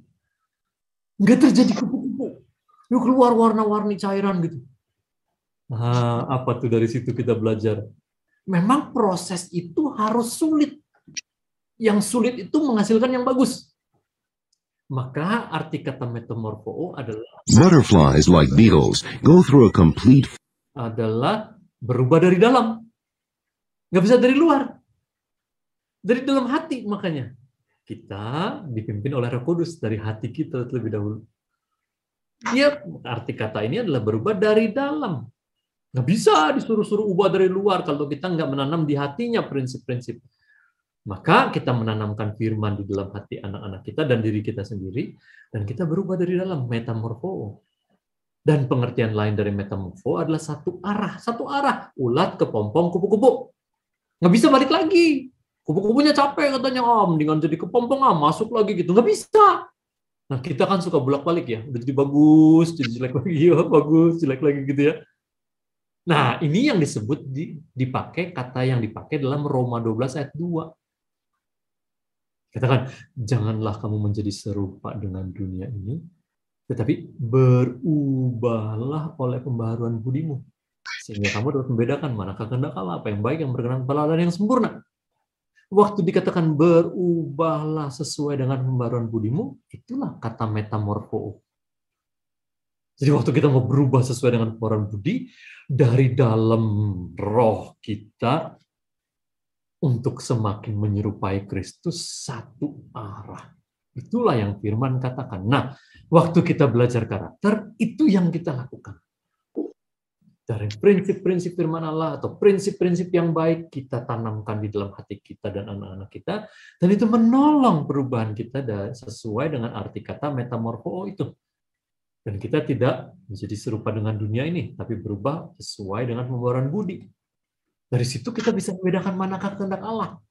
Nggak terjadi kupu-kupu. Yuk keluar warna-warni cairan gitu. Nah, apa tuh dari situ kita belajar? Memang proses itu harus sulit. Yang sulit itu menghasilkan yang bagus. Maka arti kata metamorfo adalah Butterflies, like beetles, go through a complete adalah berubah dari dalam. Nggak bisa dari luar. Dari dalam hati makanya. Kita dipimpin oleh Roh Kudus dari hati kita terlebih dahulu. Dia arti kata ini adalah berubah dari dalam. Nggak bisa disuruh-suruh ubah dari luar kalau kita nggak menanam di hatinya prinsip-prinsip. Maka kita menanamkan firman di dalam hati anak-anak kita dan diri kita sendiri, dan kita berubah dari dalam, metamorfo. Dan pengertian lain dari metamorfo adalah satu arah, ulat, kepompong, kupu-kupu. Nggak bisa balik lagi. Kupu-kupunya capek katanya, mendingan jadi kepompong, masuk lagi gitu. Nggak bisa. Nah, kita kan suka bolak-balik ya, udah jadi bagus, jadi jelek lagi, ya bagus, jelek lagi gitu ya. Nah, ini yang disebut dipakai kata yang dipakai dalam Roma 12 ayat 2. Katakan, janganlah kamu menjadi serupa dengan dunia ini, tetapi berubahlah oleh pembaharuan budimu, sehingga kamu dapat membedakan manakah kehendak Allah, apa yang baik, yang berkenan kepada Allah, dan yang sempurna. Waktu dikatakan berubahlah sesuai dengan pembaharuan budimu, itulah kata metamorfo. Jadi waktu kita mau berubah sesuai dengan pembaharuan budi, dari dalam roh kita, untuk semakin menyerupai Kristus, satu arah. Itulah yang firman katakan. Nah, waktu kita belajar karakter, itu yang kita lakukan. Dari prinsip-prinsip firman Allah atau prinsip-prinsip yang baik, kita tanamkan di dalam hati kita dan anak-anak kita, dan itu menolong perubahan kita sesuai dengan arti kata metamorfo itu. Dan kita tidak menjadi serupa dengan dunia ini, tapi berubah sesuai dengan pembaharuan budi. Dari situ kita bisa membedakan manakah kehendak Allah.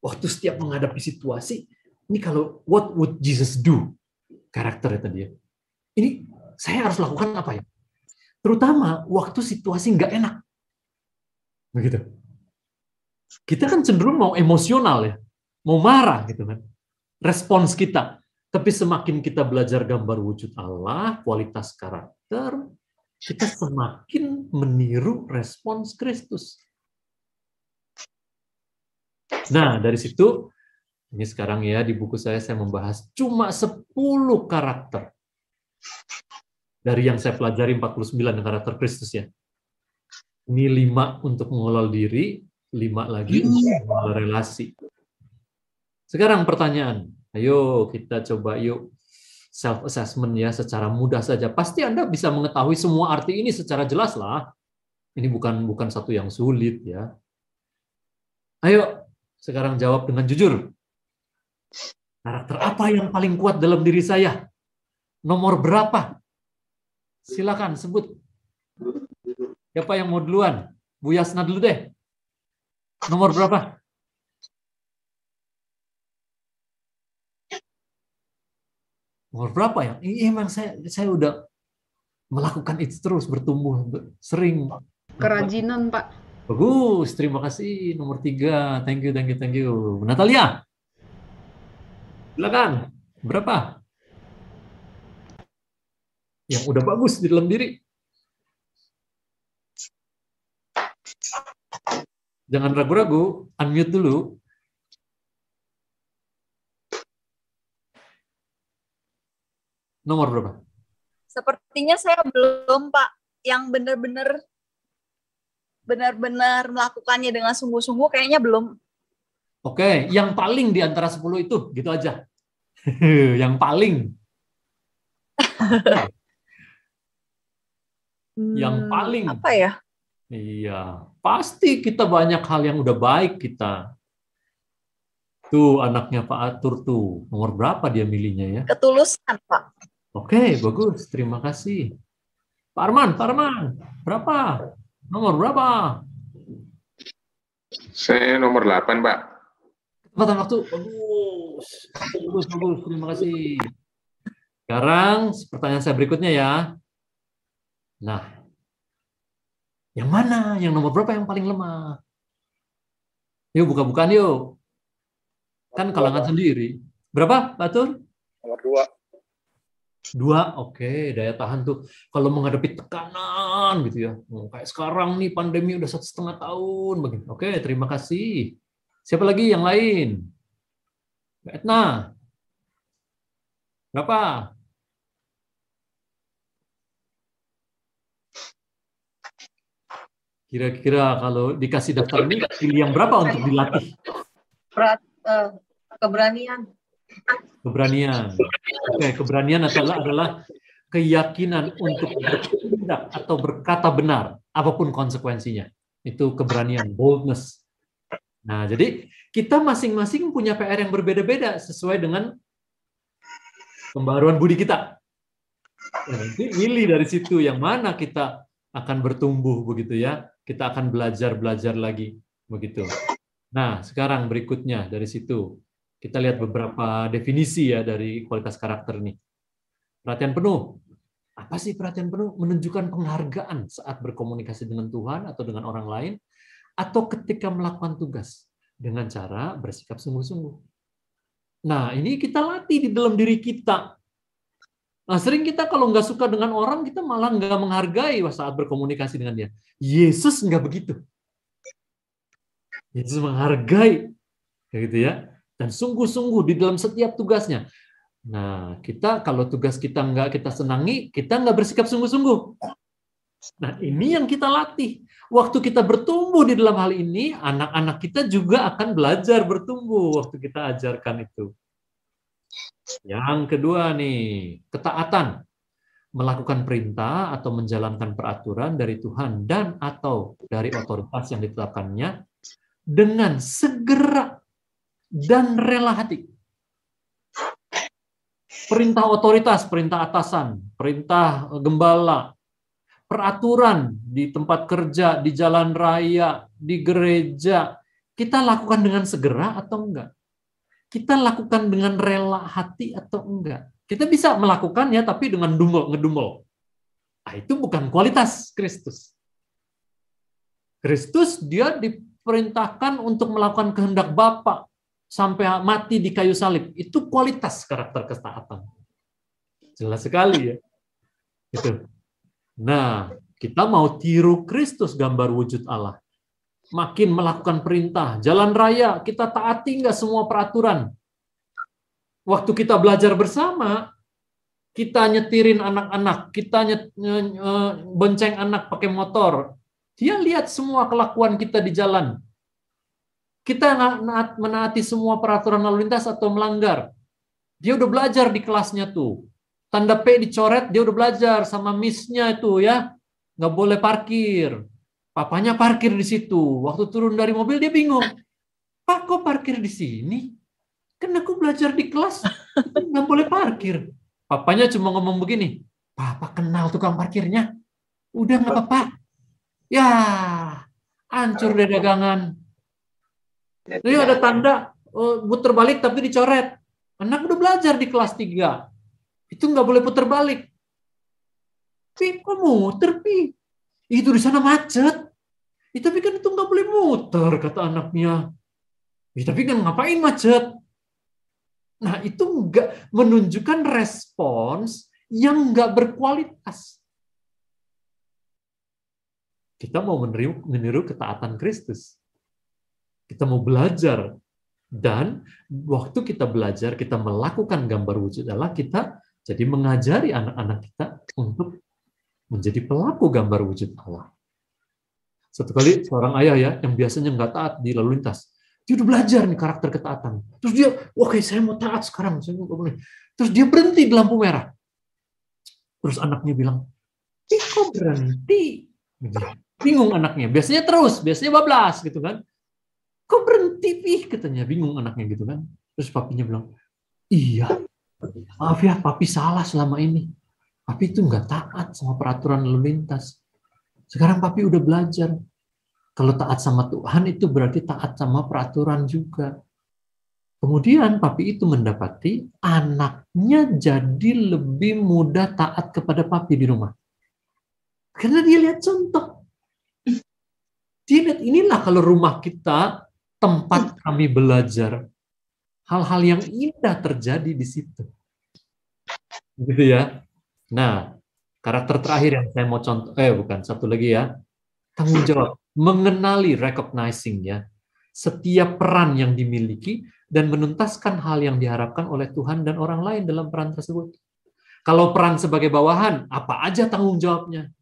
Waktu setiap menghadapi situasi, ini kalau what would Jesus do? Karakternya tadi ya. Ini saya harus lakukan apa ya? Terutama waktu situasi nggak enak. Begitu. Kita kan cenderung mau emosional ya. Mau marah gitu kan. Respons kita. Tapi semakin kita belajar gambar wujud Allah, kualitas karakter, kita semakin meniru respons Kristus. Nah, dari situ, ini sekarang ya di buku saya membahas cuma 10 karakter. Dari yang saya pelajari 49 karakter Kristus ya. Ini 5 untuk mengelola diri, 5 lagi untuk mengelola relasi. Sekarang pertanyaan, ayo kita coba yuk. Self-assessment ya, secara mudah saja. Pasti Anda bisa mengetahui semua arti ini secara jelas lah. Ini bukan satu yang sulit ya. Ayo, sekarang jawab dengan jujur. Karakter apa yang paling kuat dalam diri saya? Nomor berapa? Silakan sebut. Siapa yang mau duluan? Bu Yasna dulu deh. Nomor berapa? Nomor berapa ya? Emang saya udah melakukan itu terus, bertumbuh, sering. Kerajinan, Pak. Bagus, terima kasih. Nomor 3, thank you. Natalia, silakan. Berapa? Yang udah bagus di dalam diri. Jangan ragu-ragu, unmute dulu. Nomor berapa? Sepertinya saya belum, Pak. Yang benar-benar melakukannya dengan sungguh-sungguh kayaknya belum. Oke, yang paling di antara 10 itu, gitu aja. Yang paling. Yang paling. Apa ya? Iya, pasti kita banyak hal yang udah baik kita. Tuh, anaknya Pak Atur tuh. Nomor berapa dia milihnya ya? Ketulusan, Pak. Oke, bagus. Terima kasih. Pak Arman. Berapa? Nomor berapa? Saya nomor 8, Pak. Kesempatan waktu. Bagus. Terima kasih. Sekarang pertanyaan saya berikutnya ya. Nah, yang mana? Yang nomor berapa yang paling lemah? Yuk, buka-bukaan yuk. Kan kalangan sendiri. Berapa, Pak Atur? Nomor 2. 2, oke, daya tahan tuh kalau menghadapi tekanan gitu ya. Kayak sekarang nih pandemi udah 1,5 tahun begini. Oke, terima kasih. Siapa lagi yang lain? Mbak Etna. Berapa? Kira-kira kalau dikasih daftar ini pilih yang berapa untuk dilatih? Keberanian. Keberanian. Oke, keberanian adalah keyakinan untuk bertindak atau berkata benar, apapun konsekuensinya. Itu keberanian, boldness. Nah, jadi kita masing-masing punya PR yang berbeda-beda sesuai dengan pembaruan budi kita. Nah, nanti milih dari situ yang mana kita akan bertumbuh begitu ya. Kita akan belajar lagi begitu. Nah, sekarang berikutnya dari situ. Kita lihat beberapa definisi ya dari kualitas karakter nih. Perhatian penuh. Apa sih perhatian penuh? Menunjukkan penghargaan saat berkomunikasi dengan Tuhan atau dengan orang lain, atau ketika melakukan tugas dengan cara bersikap sungguh-sungguh. Nah, ini kita latih di dalam diri kita. Nah, sering kita kalau nggak suka dengan orang, kita malah nggak menghargai saat berkomunikasi dengan dia. Yesus nggak begitu. Yesus menghargai. Kayak gitu ya. Dan sungguh-sungguh di dalam setiap tugasnya. Nah, kita kalau tugas kita nggak kita senangi, kita nggak bersikap sungguh-sungguh. Nah, ini yang kita latih. Waktu kita bertumbuh di dalam hal ini, anak-anak kita juga akan belajar bertumbuh waktu kita ajarkan itu. Yang kedua nih, ketaatan. Melakukan perintah atau menjalankan peraturan dari Tuhan dan atau dari otoritas yang ditetapkannya dengan segera dan rela hati. Perintah otoritas, perintah atasan, perintah gembala, peraturan di tempat kerja, di jalan raya, di gereja, kita lakukan dengan segera atau enggak? Kita lakukan dengan rela hati atau enggak? Kita bisa melakukannya tapi dengan ngedumel. Nah, itu bukan kualitas Kristus. Kristus dia diperintahkan untuk melakukan kehendak Bapa sampai mati di kayu salib. Itu kualitas karakter ketaatan. Jelas sekali ya. Itu. Nah, kita mau tiru Kristus, gambar wujud Allah. Makin melakukan perintah. Jalan raya, kita taati nggak semua peraturan. Waktu kita belajar bersama, kita nyetirin anak-anak, kita bonceng anak pakai motor. Dia lihat semua kelakuan kita di jalan. Kita menaati semua peraturan lalu lintas atau melanggar. Dia udah belajar di kelasnya tuh. Tanda P dicoret, dia udah belajar sama miss-nya itu ya. Nggak boleh parkir. Papanya parkir di situ. Waktu turun dari mobil dia bingung. Pak, kok parkir di sini? Kan aku belajar di kelas, nggak boleh parkir. Papanya cuma ngomong begini, Papa kenal tukang parkirnya. Udah nggak apa-apa. Ya, hancur deh dagangan. Ini ada tanda puter balik tapi dicoret. Anak udah belajar di kelas 3. Itu nggak boleh puter balik. Pi, kok muter, Pi? Itu di sana macet. Tapi kan itu nggak boleh muter, kata anaknya. Tapi kan ngapain macet? Nah, itu nggak menunjukkan respons yang nggak berkualitas. Kita mau meniru ketaatan Kristus. Kita mau belajar. Dan waktu kita belajar, kita melakukan gambar wujud Allah, kita jadi mengajari anak-anak kita untuk menjadi pelaku gambar wujud Allah. Satu kali seorang ayah ya, yang biasanya nggak taat di lalu lintas, dia udah belajar nih karakter ketaatan. Terus dia, oke, saya mau taat sekarang. Terus dia berhenti di lampu merah. Terus anaknya bilang, kok berhenti? Bingung anaknya. Biasanya bablas gitu kan. Kok berhenti, Pi? Katanya, bingung anaknya gitu kan. Terus papinya bilang, iya, maaf ya, papi salah selama ini. Papi itu nggak taat sama peraturan lalu lintas. Sekarang papi udah belajar. Kalau taat sama Tuhan itu berarti taat sama peraturan juga. Kemudian papi itu mendapati anaknya jadi lebih mudah taat kepada papi di rumah. Karena dia lihat contoh. Dia lihat, inilah kalau rumah kita tempat kami belajar. Hal-hal yang indah terjadi di situ. Gitu ya. Nah, karakter terakhir yang saya mau contoh, satu lagi ya. Tanggung jawab. Mengenali, recognizing ya, setiap peran yang dimiliki dan menuntaskan hal yang diharapkan oleh Tuhan dan orang lain dalam peran tersebut. Kalau peran sebagai bawahan, apa aja tanggung jawabnya?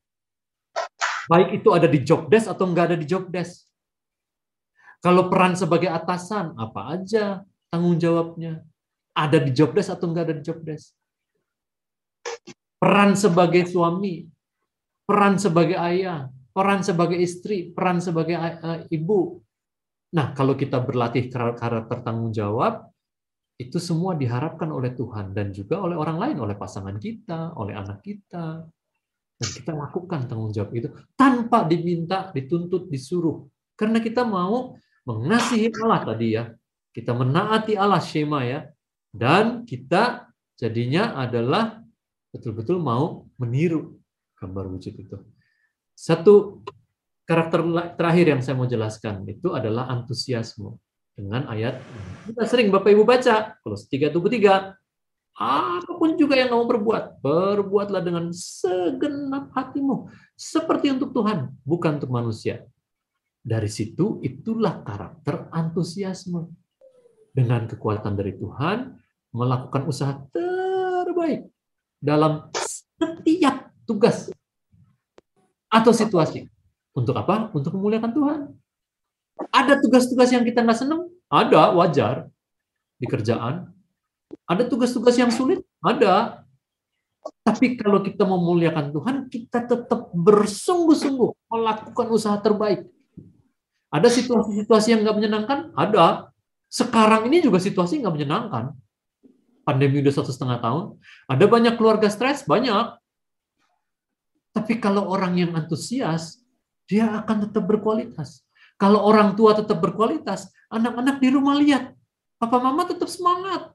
Baik itu ada di job desk atau enggak ada di job desk. Kalau peran sebagai atasan, apa aja tanggung jawabnya? Ada di job desk atau enggak ada di job desk? Peran sebagai suami, peran sebagai ayah, peran sebagai istri, peran sebagai ibu. Nah, kalau kita berlatih karakter tanggung jawab, itu semua diharapkan oleh Tuhan dan juga oleh orang lain, oleh pasangan kita, oleh anak kita. Dan kita lakukan tanggung jawab itu tanpa diminta, dituntut, disuruh. Karena kita mau mengasihi Allah tadi ya. Kita menaati Allah, Shema ya. Dan kita jadinya adalah betul-betul mau meniru gambar wujud itu. Satu karakter terakhir yang saya mau jelaskan itu adalah antusiasme. Dengan ayat, kita sering Bapak Ibu baca, Kolose 3:3, apapun juga yang kamu perbuatlah dengan segenap hatimu, seperti untuk Tuhan, bukan untuk manusia. Dari situ, itulah karakter antusiasme. Dengan kekuatan dari Tuhan, melakukan usaha terbaik dalam setiap tugas atau situasi. Untuk apa? Untuk memuliakan Tuhan. Ada tugas-tugas yang kita nggak senang? Ada, wajar. Di kerjaan. Ada tugas-tugas yang sulit? Ada. Tapi kalau kita memuliakan Tuhan, kita tetap bersungguh-sungguh melakukan usaha terbaik. Ada situasi-situasi yang nggak menyenangkan? Ada. Sekarang ini juga situasi nggak menyenangkan. Pandemi udah 1,5 tahun. Ada banyak keluarga stres? Banyak. Tapi kalau orang yang antusias, dia akan tetap berkualitas. Kalau orang tua tetap berkualitas, anak-anak di rumah lihat, papa mama tetap semangat,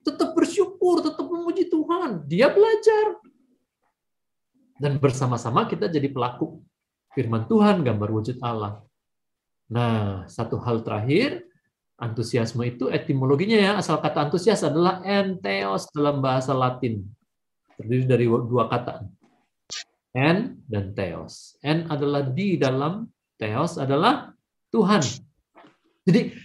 tetap bersyukur, tetap memuji Tuhan. Dia belajar. Dan bersama-sama kita jadi pelaku firman Tuhan, gambar wujud Allah. Nah, satu hal terakhir, antusiasme itu etimologinya ya, asal kata antusias adalah entheos dalam bahasa Latin. Terdiri dari 2 kata. En dan theos. En adalah di dalam, theos adalah Tuhan. Jadi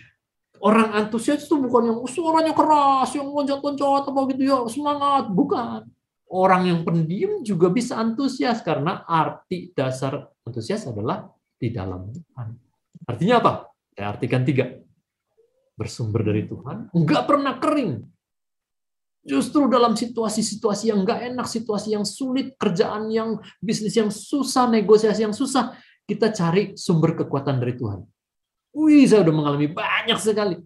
orang antusias itu bukan yang suaranya keras, yang loncat-loncat apa gitu ya, semangat, bukan. Orang yang pendiam juga bisa antusias karena arti dasar antusias adalah di dalam Tuhan. Artinya apa? Saya artikan 3. Bersumber dari Tuhan, enggak pernah kering. Justru dalam situasi-situasi yang nggak enak, situasi yang sulit, kerjaan yang, bisnis yang susah, negosiasi yang susah, kita cari sumber kekuatan dari Tuhan. Wih, saya udah mengalami banyak sekali.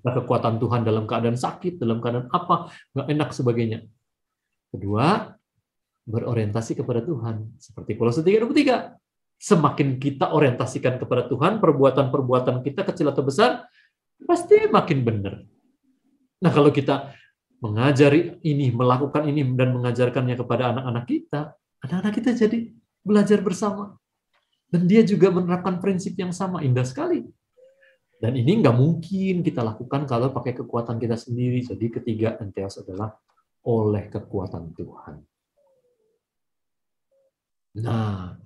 Kekuatan Tuhan dalam keadaan sakit, dalam keadaan apa, nggak enak sebagainya. Kedua, berorientasi kepada Tuhan. Seperti Kolose 3:23. Semakin kita orientasikan kepada Tuhan, perbuatan-perbuatan kita kecil atau besar, pasti makin benar. Nah, kalau kita mengajari ini, melakukan ini, dan mengajarkannya kepada anak-anak kita jadi belajar bersama. Dan dia juga menerapkan prinsip yang sama, indah sekali. Dan ini nggak mungkin kita lakukan kalau pakai kekuatan kita sendiri. Jadi ketiga, entheos adalah oleh kekuatan Tuhan. Nah,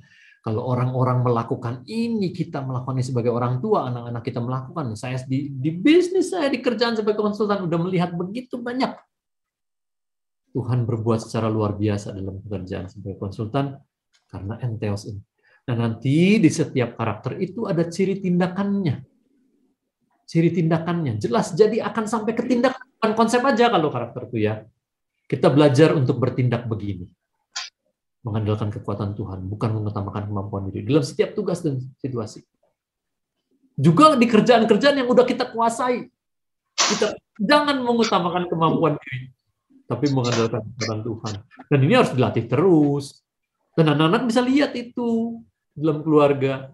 kalau orang-orang melakukan ini, kita melakukannya sebagai orang tua, anak-anak kita melakukan. Saya di bisnis saya, di kerjaan sebagai konsultan, udah melihat begitu banyak. Tuhan berbuat secara luar biasa dalam pekerjaan sebagai konsultan karena entheos ini. Nah, nanti di setiap karakter itu ada ciri tindakannya. Ciri tindakannya jelas, jadi akan sampai ke tindakan. Bukan konsep aja kalau karakter itu ya. Kita belajar untuk bertindak begini. Mengandalkan kekuatan Tuhan, bukan mengutamakan kemampuan diri. Dalam setiap tugas dan situasi. Juga di kerjaan-kerjaan yang udah kita kuasai. Kita jangan mengutamakan kemampuan diri, tapi mengandalkan kekuatan Tuhan. Dan ini harus dilatih terus. Dan anak-anak bisa lihat itu dalam keluarga.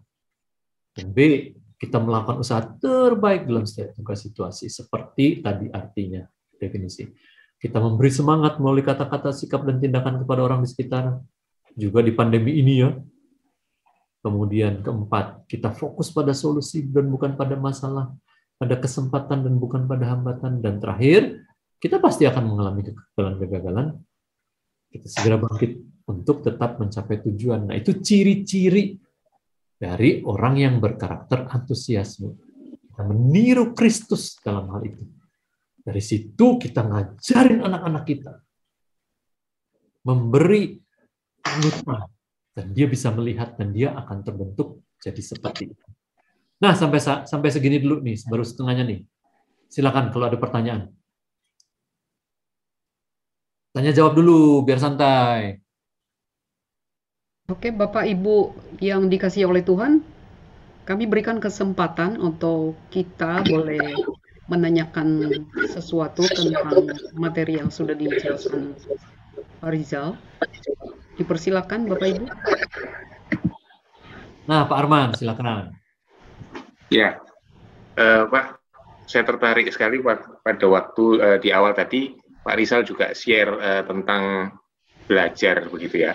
Dan B, kita melakukan usaha terbaik dalam setiap tugas situasi. Seperti tadi artinya, definisi. Kita memberi semangat melalui kata-kata, sikap, dan tindakan kepada orang di sekitar. Juga di pandemi ini ya. Kemudian keempat, kita fokus pada solusi dan bukan pada masalah. Pada kesempatan dan bukan pada hambatan. Dan terakhir, kita pasti akan mengalami kegagalan-kegagalan. Kita segera bangkit untuk tetap mencapai tujuan. Nah, itu ciri-ciri dari orang yang berkarakter antusiasme. Kita meniru Kristus dalam hal itu. Dari situ kita ngajarin anak-anak kita. Memberi panutan. Dan dia bisa melihat dan dia akan terbentuk jadi seperti itu. Nah, sampai segini dulu nih, baru setengahnya nih. Silakan kalau ada pertanyaan. Tanya jawab dulu biar santai. Oke, Bapak Ibu yang dikasihi oleh Tuhan, kami berikan kesempatan untuk kita boleh menanyakan sesuatu tentang materi yang sudah dijelaskan Pak Rizal. Dipersilakan Bapak Ibu. Nah, Pak Arman, silakan. Ya, Pak, saya tertarik sekali pada waktu di awal tadi Pak Rizal juga share tentang belajar begitu ya.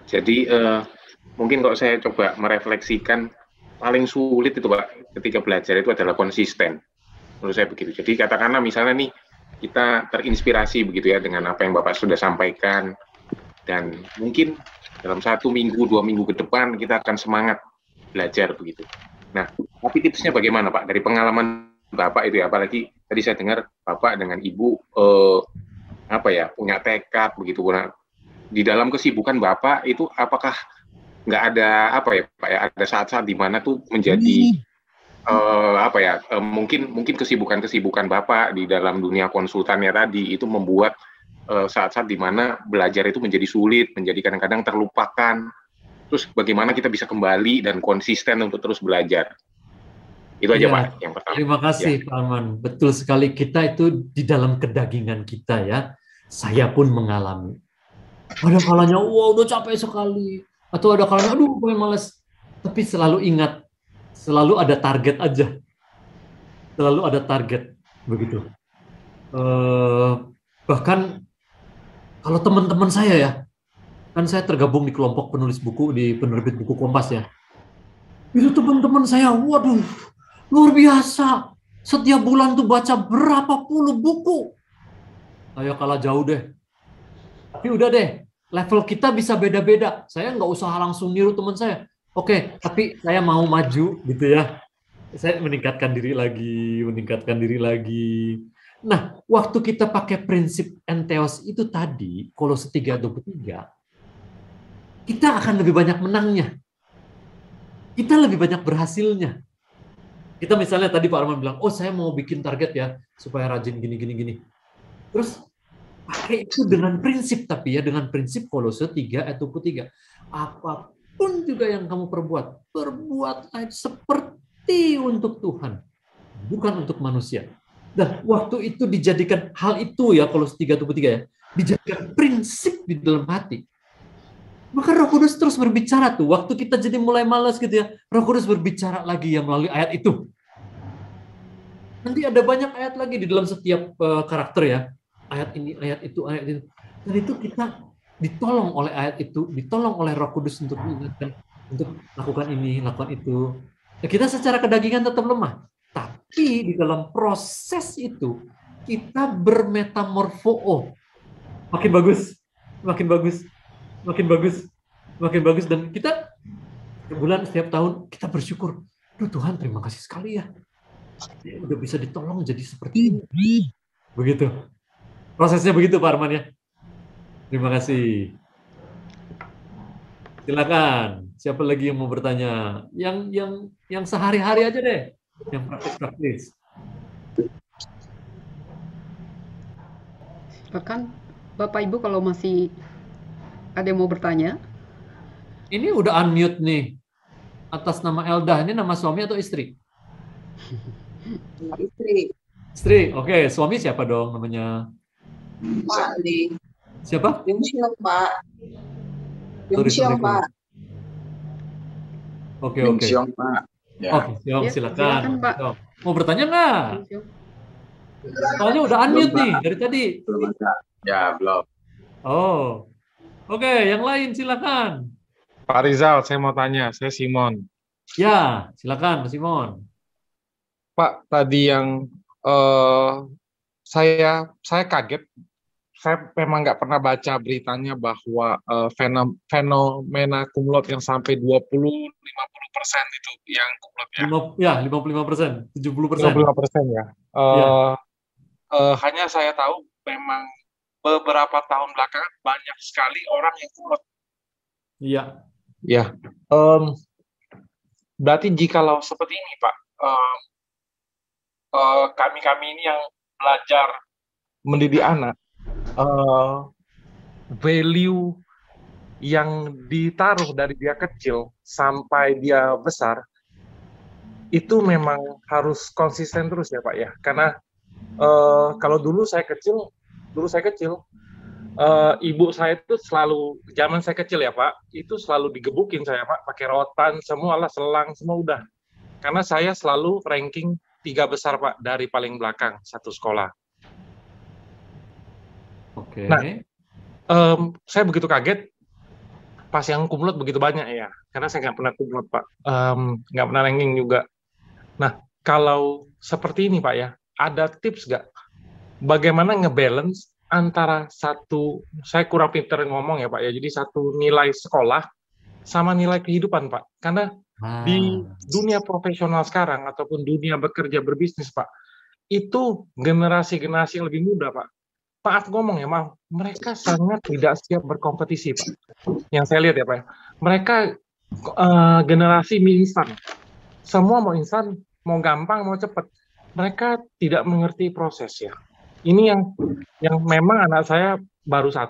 Jadi mungkin kalau saya coba merefleksikan, paling sulit itu Pak ketika belajar itu adalah konsisten. Menurut saya begitu. Jadi katakanlah misalnya nih kita terinspirasi begitu ya dengan apa yang Bapak sudah sampaikan, dan mungkin dalam 1 minggu, 2 minggu ke depan kita akan semangat belajar begitu. Nah, tapi tipsnya bagaimana Pak dari pengalaman Bapak itu ya, apalagi tadi saya dengar Bapak dengan Ibu punya tekad begitu. Nah, di dalam kesibukan Bapak itu apakah nggak ada Pak ya, ada saat-saat di mana tuh menjadi mungkin kesibukan Bapak di dalam dunia konsultannya tadi itu membuat saat-saat di mana belajar itu menjadi sulit, menjadi kadang-kadang terlupakan. Terus bagaimana kita bisa kembali dan konsisten untuk terus belajar? Itu aja Pak yang pertama. Terima kasih Pak Arman. Betul sekali, kita itu di dalam kedagingan kita ya. Saya pun mengalami. Ada kalanya, wah udah capek sekali. Atau ada kalanya, aduh gue males. Tapi selalu ingat, selalu ada target aja. Selalu ada target, begitu. Bahkan kalau teman-teman saya ya, kan saya tergabung di kelompok penulis buku di penerbit buku Kompas ya. Itu teman-teman saya, waduh, luar biasa. Setiap bulan tuh baca berapa puluh buku. Saya kalah jauh deh. Tapi udah deh, level kita bisa beda-beda. Saya nggak usah langsung niru teman saya. Oke, tapi saya mau maju gitu ya. Saya meningkatkan diri lagi. Nah, waktu kita pakai prinsip entheos itu tadi, Kolose 3:23, kita akan lebih banyak menangnya. Kita lebih banyak berhasilnya. Kita misalnya tadi Pak Arman bilang, oh saya mau bikin target ya, supaya rajin gini. Terus pakai itu dengan prinsip, tapi ya dengan prinsip Kolose 3:23. apapun juga yang kamu perbuat, perbuatlah seperti untuk Tuhan, bukan untuk manusia. Dan waktu itu dijadikan hal itu ya, Kolose 3:23 ya, dijadikan prinsip di dalam hati. Maka Roh Kudus terus berbicara tuh. Waktu kita jadi mulai malas gitu ya, Roh Kudus berbicara lagi ya melalui ayat itu. Nanti ada banyak ayat lagi di dalam setiap karakter ya. Ayat ini, ayat itu, ayat itu. Dan itu kita ditolong oleh ayat itu, ditolong oleh Roh Kudus untuk diingatkan, untuk lakukan ini, lakukan itu. Ya, kita secara kedagingan tetap lemah. Tapi di dalam proses itu, kita bermetamorfoo. Makin bagus, makin bagus, makin bagus, makin bagus. Dan kita setiap tahun kita bersyukur. Duh Tuhan, terima kasih sekali ya. Ya udah bisa ditolong jadi seperti ini. Begitu. Prosesnya begitu Pak Arman ya. Terima kasih. Silakan. Siapa lagi yang mau bertanya? Yang sehari-hari aja deh. Yang praktis-praktis. Silakan Bapak Ibu kalau masih ada yang mau bertanya. Ini udah unmute nih. Atas nama Elda, ini nama suami atau istri? Istri. Istri, oke. Suami siapa dong namanya? Pak Li. Siapa? Yungsiong, Pak. Sorry, Yungsiong, Pak. Oke. Yungsiong, Pak. Ya. Oke, Ya, silakan. Pak. Mau bertanya nggak? Soalnya udah unmute nih dari tadi. Belum ada. Ya, belum. Oh, oke. Yang lain silakan. Pak Rizal, saya mau tanya. Saya Simon. Ya, silakan Mas Simon. Pak, tadi yang saya kaget. Saya memang nggak pernah baca beritanya bahwa fenomena cum laude yang sampai 20-50% itu yang cum laude ya. 55%, 70%. 55% ya. Hanya saya tahu memang beberapa tahun belakangan banyak sekali orang yang cum laude. Iya. Ya. Berarti jikalau seperti ini, Pak, kami ini yang belajar mendidik anak, value yang ditaruh dari dia kecil sampai dia besar itu memang harus konsisten terus ya Pak ya, karena kalau dulu saya kecil ibu saya itu selalu, zaman saya kecil ya Pak, itu selalu digebukin saya Pak, pakai rotan, semualah selang, semua udah. Karena saya selalu ranking 3 besar Pak, dari paling belakang satu sekolah. Oke. Nah, saya begitu kaget pas yang cum laude begitu banyak ya, karena saya nggak pernah cum laude Pak, nggak pernah ranking juga. Nah, kalau seperti ini Pak ya, ada tips nggak? Bagaimana ngebalance antara satu, saya kurang pinter ngomong ya Pak ya, jadi satu nilai sekolah sama nilai kehidupan Pak, karena di dunia profesional sekarang ataupun dunia bekerja berbisnis Pak, itu generasi-generasi yang lebih muda Pak. Pak ngomong ya, maaf, mereka sangat tidak siap berkompetisi Pak. Yang saya lihat ya Pak, mereka generasi mie instan, semua mau instan, mau gampang, mau cepat. Mereka tidak mengerti proses ya. Ini yang memang anak saya baru 1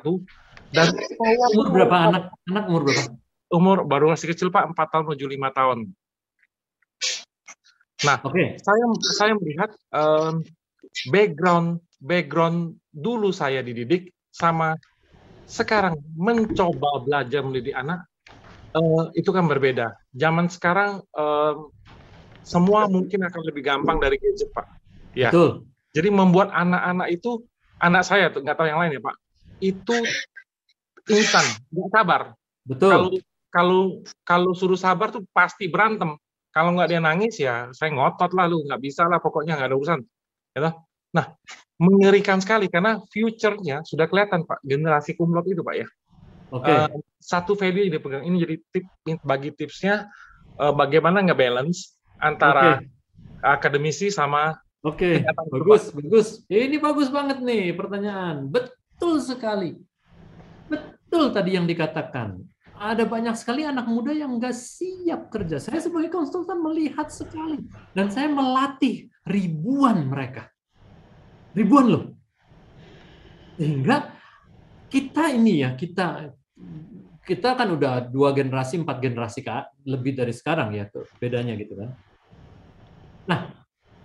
dan saya umur berapa anak umur berapa? Umur baru masih kecil Pak, 4 tahun menuju 5 tahun. Nah, saya melihat background dulu saya dididik sama sekarang mencoba belajar mendidik anak itu kan berbeda. Zaman sekarang semua mungkin akan lebih gampang dari gadget Pak. Ya. Betul. Jadi membuat anak-anak itu, anak saya tuh nggak tahu yang lain ya Pak, itu instan, nggak sabar. Betul. Kalau suruh sabar tuh pasti berantem. Kalau nggak dia nangis ya saya ngotot lah, lu nggak bisa lah, pokoknya nggak ada urusan. Ya, nah, mengerikan sekali karena future-nya sudah kelihatan Pak, generasi cum laude itu Pak ya. Satu value yang dipegang, ini jadi bagi tipsnya bagaimana nge-balance antara akademisi sama bagus. Ini bagus banget nih pertanyaan. Betul sekali. Betul tadi yang dikatakan. Ada banyak sekali anak muda yang nggak siap kerja. Saya sebagai konsultan melihat sekali. Dan saya melatih ribuan mereka. Ribuan loh. Sehingga kita ini ya, kita kan udah 2 generasi, 4 generasi lebih dari sekarang ya, tuh bedanya gitu kan. Nah,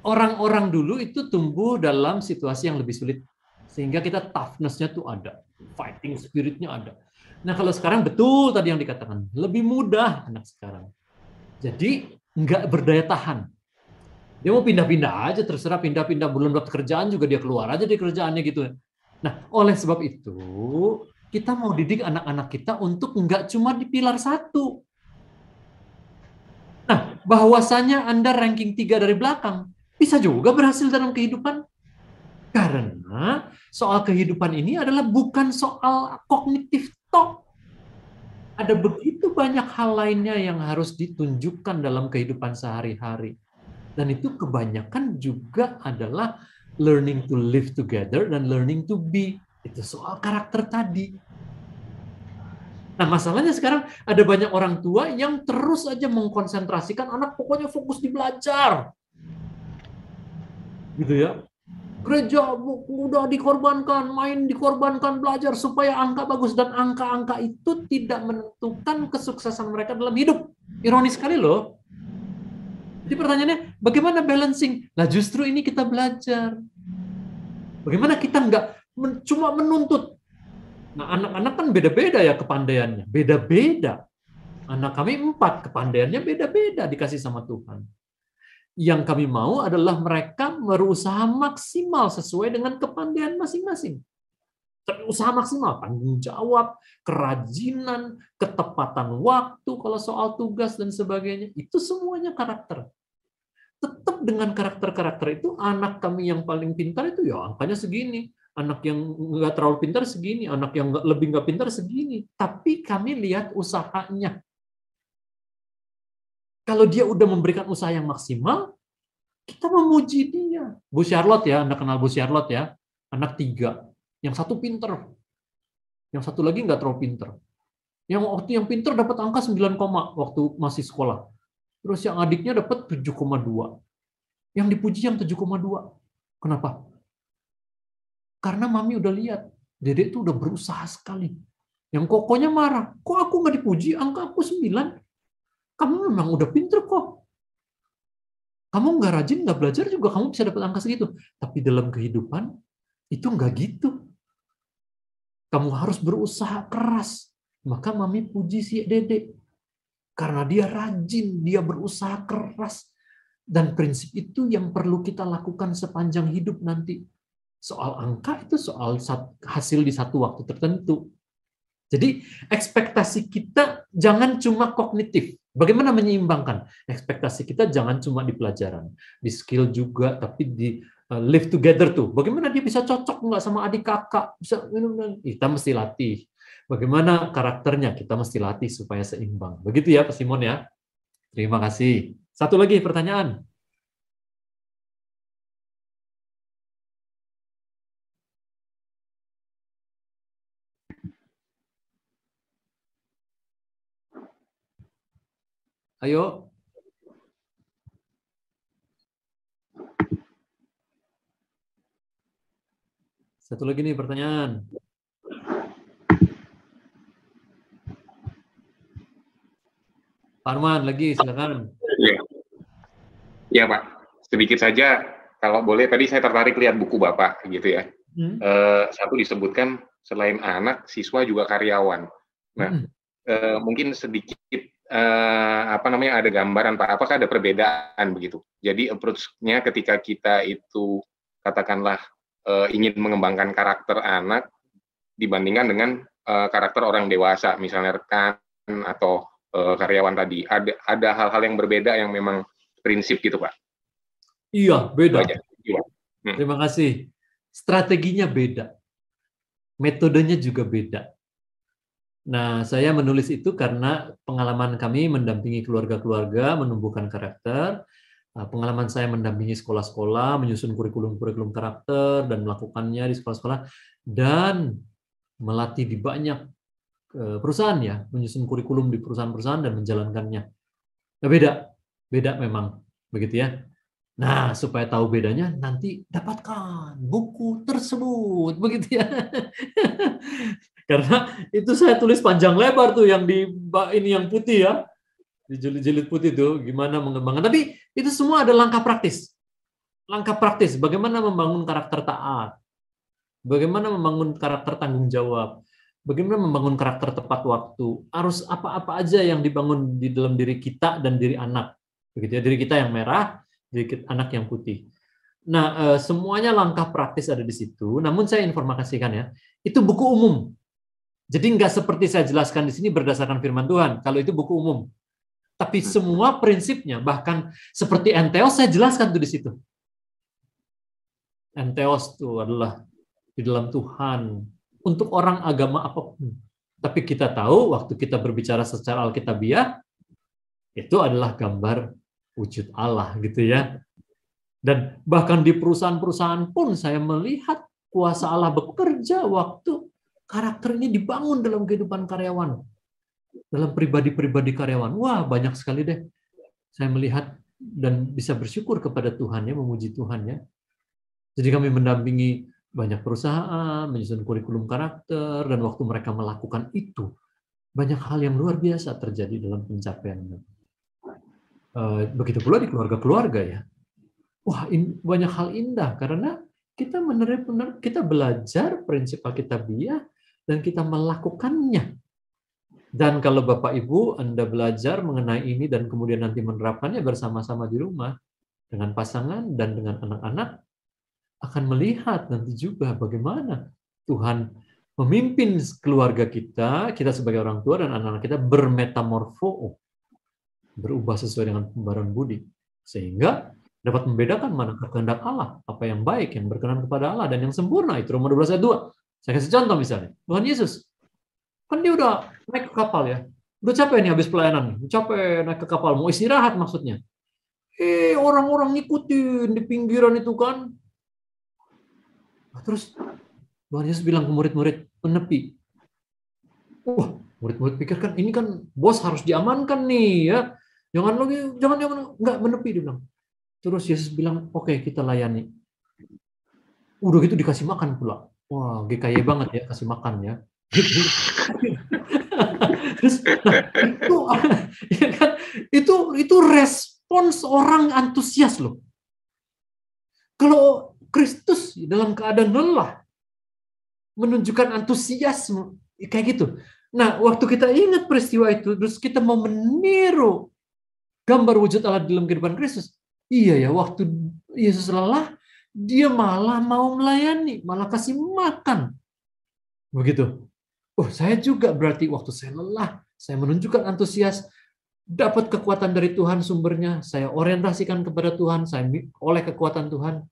orang-orang dulu itu tumbuh dalam situasi yang lebih sulit, sehingga kita toughness-nya tuh ada, fighting spirit-nya ada. Nah, kalau sekarang betul tadi yang dikatakan, lebih mudah anak sekarang. Jadi nggak berdaya tahan. Dia mau pindah-pindah aja, terserah pindah-pindah, belum dapat kerjaan juga dia keluar aja di kerjaannya gitu. Nah, oleh sebab itu kita mau didik anak-anak kita untuk nggak cuma di pilar 1. Nah, bahwasanya Anda ranking 3 dari belakang bisa juga berhasil dalam kehidupan. Karena soal kehidupan ini adalah bukan soal kognitif tok. Ada begitu banyak hal lainnya yang harus ditunjukkan dalam kehidupan sehari-hari. Dan itu kebanyakan juga adalah learning to live together dan learning to be. Itu soal karakter tadi. Nah, masalahnya sekarang ada banyak orang tua yang terus aja mengkonsentrasikan anak pokoknya fokus di belajar. Gitu ya. Gereja udah dikorbankan, main dikorbankan, belajar supaya angka bagus. Dan angka-angka itu tidak menentukan kesuksesan mereka dalam hidup. Ironis sekali loh. Jadi pertanyaannya, bagaimana balancing? Nah, justru ini kita belajar. Bagaimana kita nggak cuma menuntut. Nah, anak-anak kan beda-beda ya kepandaiannya. Beda-beda. Anak kami 4, kepandaiannya beda-beda dikasih sama Tuhan. Yang kami mau adalah mereka berusaha maksimal sesuai dengan kepandaian masing-masing. Usaha maksimal, tanggung jawab, kerajinan, ketepatan waktu, kalau soal tugas dan sebagainya. Itu semuanya karakter. Tetap dengan karakter-karakter itu, anak kami yang paling pintar itu ya angkanya segini. Anak yang nggak terlalu pintar segini. Anak yang lebih nggak pintar segini. Tapi kami lihat usahanya. Kalau dia udah memberikan usaha yang maksimal, kita memuji dia. Bu Charlotte ya, Anda kenal Bu Charlotte ya? Anak 3. Yang 1 pinter. Yang 1 lagi nggak terlalu pinter. Yang pinter dapat angka 9, waktu masih sekolah. Terus yang adiknya dapat 7,2. Yang dipuji yang 7,2. Kenapa? Karena mami udah lihat. Dedek itu udah berusaha sekali. Yang kokonya marah. Kok aku nggak dipuji? Angka aku 9. Kamu memang udah pinter kok. Kamu nggak rajin, nggak belajar juga kamu bisa dapat angka segitu. Tapi dalam kehidupan, itu nggak gitu. Kamu harus berusaha keras. Maka mami puji si Dedek. Karena dia rajin, dia berusaha keras. Dan prinsip itu yang perlu kita lakukan sepanjang hidup nanti. Soal angka itu soal hasil di satu waktu tertentu. Jadi ekspektasi kita jangan cuma kognitif. Bagaimana menyeimbangkan? Ekspektasi kita jangan cuma di pelajaran. Di skill juga, tapi di live together tuh. Bagaimana dia bisa cocok nggak sama adik kakak? Kita mesti latih. Bagaimana karakternya? Kita mesti latih supaya seimbang. Begitu ya Pak Simon ya. Terima kasih. Satu lagi pertanyaan. Ayo. Satu lagi nih pertanyaan. Pak Arman lagi, silakan. Ya Pak, sedikit saja kalau boleh. Tadi saya tertarik lihat buku Bapak gitu ya. Satu disebutkan selain anak, siswa juga karyawan. Nah, mungkin sedikit ada gambaran Pak, apakah ada perbedaan begitu? Jadi approach-nya ketika kita itu katakanlah ingin mengembangkan karakter anak dibandingkan dengan karakter orang dewasa, misalnya rekan atau karyawan tadi, ada hal-hal yang berbeda yang memang prinsip gitu Pak? Iya, beda. Terima kasih. Strateginya beda, metodenya juga beda. Nah, saya menulis itu karena pengalaman kami mendampingi keluarga-keluarga menumbuhkan karakter, pengalaman saya mendampingi sekolah-sekolah, menyusun kurikulum-kurikulum karakter, dan melakukannya di sekolah-sekolah, dan melatih di banyak perusahaan ya, menyusun kurikulum di perusahaan-perusahaan dan menjalankannya. Nah, beda memang, begitu ya. Nah, supaya tahu bedanya, nanti dapatkan buku tersebut, begitu ya. Karena itu saya tulis panjang lebar tuh yang di ini yang putih ya. Dijilid-jilid putih tuh gimana mengembangkan. Tapi itu semua ada langkah praktis. Langkah praktis bagaimana membangun karakter taat. Bagaimana membangun karakter tanggung jawab. Bagaimana membangun karakter tepat waktu. Harus apa-apa aja yang dibangun di dalam diri kita dan diri anak. Begitu ya, diri kita yang merah, diri anak yang putih. Nah, semuanya langkah praktis ada di situ. Namun saya informasikan ya, itu buku umum. Jadi nggak seperti saya jelaskan di sini berdasarkan firman Tuhan. Kalau itu buku umum. Tapi semua prinsipnya, bahkan seperti entheos saya jelaskan tuh di situ. Entheos itu adalah di dalam Tuhan untuk orang agama apapun. Tapi kita tahu waktu kita berbicara secara alkitabiah itu adalah gambar wujud Allah gitu ya. Dan bahkan di perusahaan-perusahaan pun saya melihat kuasa Allah bekerja waktu karakter ini dibangun dalam kehidupan karyawan. Dalam pribadi-pribadi karyawan. Wah, banyak sekali deh. Saya melihat dan bisa bersyukur kepada Tuhan ya, memuji Tuhan ya. Jadi kami mendampingi banyak perusahaan, menyusun kurikulum karakter, dan waktu mereka melakukan itu, banyak hal yang luar biasa terjadi dalam pencapaiannya. Begitu pula di keluarga-keluarga ya. Wah, banyak hal indah, karena kita benar-benar kita belajar prinsip alkitabiah, dan kita melakukannya. Dan kalau Bapak Ibu Anda belajar mengenai ini dan kemudian nanti menerapkannya bersama-sama di rumah dengan pasangan dan dengan anak-anak, akan melihat nanti juga bagaimana Tuhan memimpin keluarga kita sebagai orang tua dan anak-anak kita bermetamorfo, berubah sesuai dengan pembaruan budi, sehingga dapat membedakan mana kehendak Allah, apa yang baik, yang berkenan kepada Allah, dan yang sempurna. Itu Roma 12 ayat 2. Saya kasih contoh misalnya, Tuhan Yesus, kan dia udah naik ke kapal ya, udah capek nih habis pelayanan, capek naik ke kapal, mau istirahat maksudnya. Orang-orang ngikutin di pinggiran itu kan. Nah, terus Tuhan Yesus bilang ke murid-murid, menepi. Wah, murid-murid pikir kan, ini kan bos harus diamankan nih ya. Jangan nggak menepi, dia bilang. Terus Yesus bilang, oke, kita layani. Udah gitu dikasih makan pula. Wah, GKY banget ya, kasih makan ya. Terus, itu respons orang antusias loh. Kalau Kristus dalam keadaan lelah menunjukkan antusiasme kayak gitu. Nah, waktu kita ingat peristiwa itu, terus kita mau meniru gambar wujud Allah dalam kehidupan Kristus. Iya ya, waktu Yesus lelah, dia malah mau melayani, malah kasih makan. Begitu. Oh, saya juga berarti waktu saya lelah, saya menunjukkan antusias, dapat kekuatan dari Tuhan sumbernya, saya orientasikan kepada Tuhan, saya oleh kekuatan Tuhan,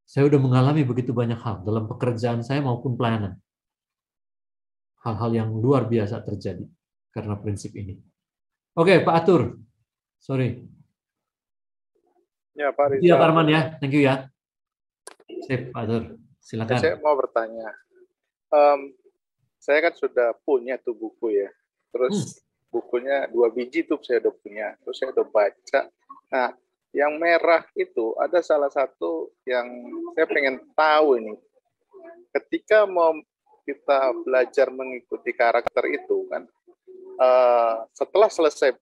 saya udah mengalami begitu banyak hal dalam pekerjaan saya maupun pelayanan. Hal-hal yang luar biasa terjadi karena prinsip ini. Oke, Pak Atur. Sorry. Ya, Pak Rizal. Iya, Pak Arman ya. Thank you ya. Sip, Pak Atur. Silakan. Saya mau bertanya. Saya kan sudah punya tuh buku ya. Terus bukunya 2 biji tuh saya udah punya. Terus saya udah baca. Nah, yang merah itu ada salah satu yang saya pengen tahu ini. Ketika mau kita belajar mengikuti karakter itu kan, setelah selesai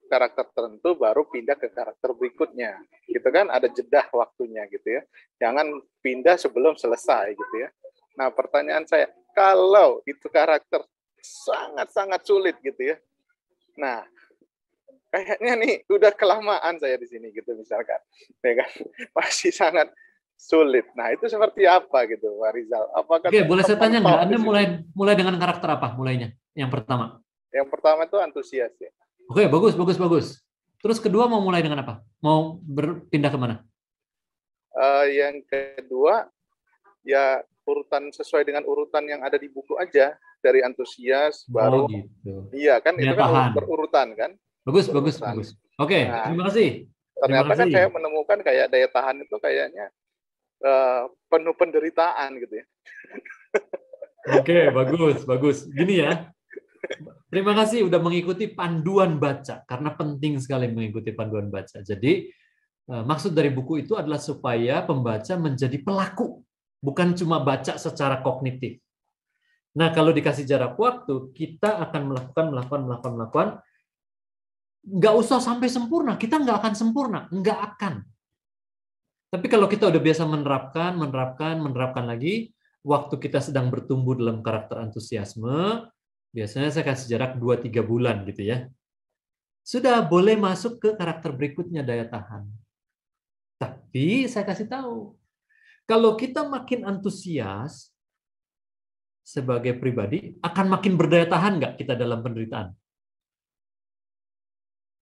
karakter tertentu baru pindah ke karakter berikutnya, gitu kan, ada jeda waktunya gitu ya. Jangan pindah sebelum selesai gitu ya. Nah, pertanyaan saya, kalau itu karakter sangat-sangat sulit gitu ya. Nah, kayaknya nih udah kelamaan saya di sini gitu misalkan, ya kan, masih sangat sulit. Nah, itu seperti apa gitu, Pak Rizal? Apakah Oke, boleh saya tanya nggak? Anda mulai dengan karakter apa mulainya? Yang pertama? Yang pertama itu antusias ya. Oke, bagus. Terus kedua mau mulai dengan apa? Mau berpindah kemana? Yang kedua, ya urutan sesuai dengan urutan yang ada di buku aja, dari antusias baru. Gitu. Iya kan, itu kan berurutan kan. Bagus. Oke, nah, terima kasih. Ternyata kan saya menemukan kayak daya tahan itu kayaknya penuh penderitaan gitu ya. Oke, bagus. Gini ya. Terima kasih udah mengikuti panduan baca, karena penting sekali mengikuti panduan baca. Jadi maksud dari buku itu adalah supaya pembaca menjadi pelaku, bukan cuma baca secara kognitif. Nah, kalau dikasih jarak waktu, kita akan melakukan. Nggak usah sampai sempurna, kita nggak akan sempurna, nggak akan. Tapi kalau kita udah biasa menerapkan lagi, waktu kita sedang bertumbuh dalam karakter antusiasme, biasanya saya kasih jarak 2-3 bulan gitu ya. Sudah boleh masuk ke karakter berikutnya, daya tahan. Tapi saya kasih tahu, kalau kita makin antusias sebagai pribadi, akan makin berdaya tahan nggak kita dalam penderitaan?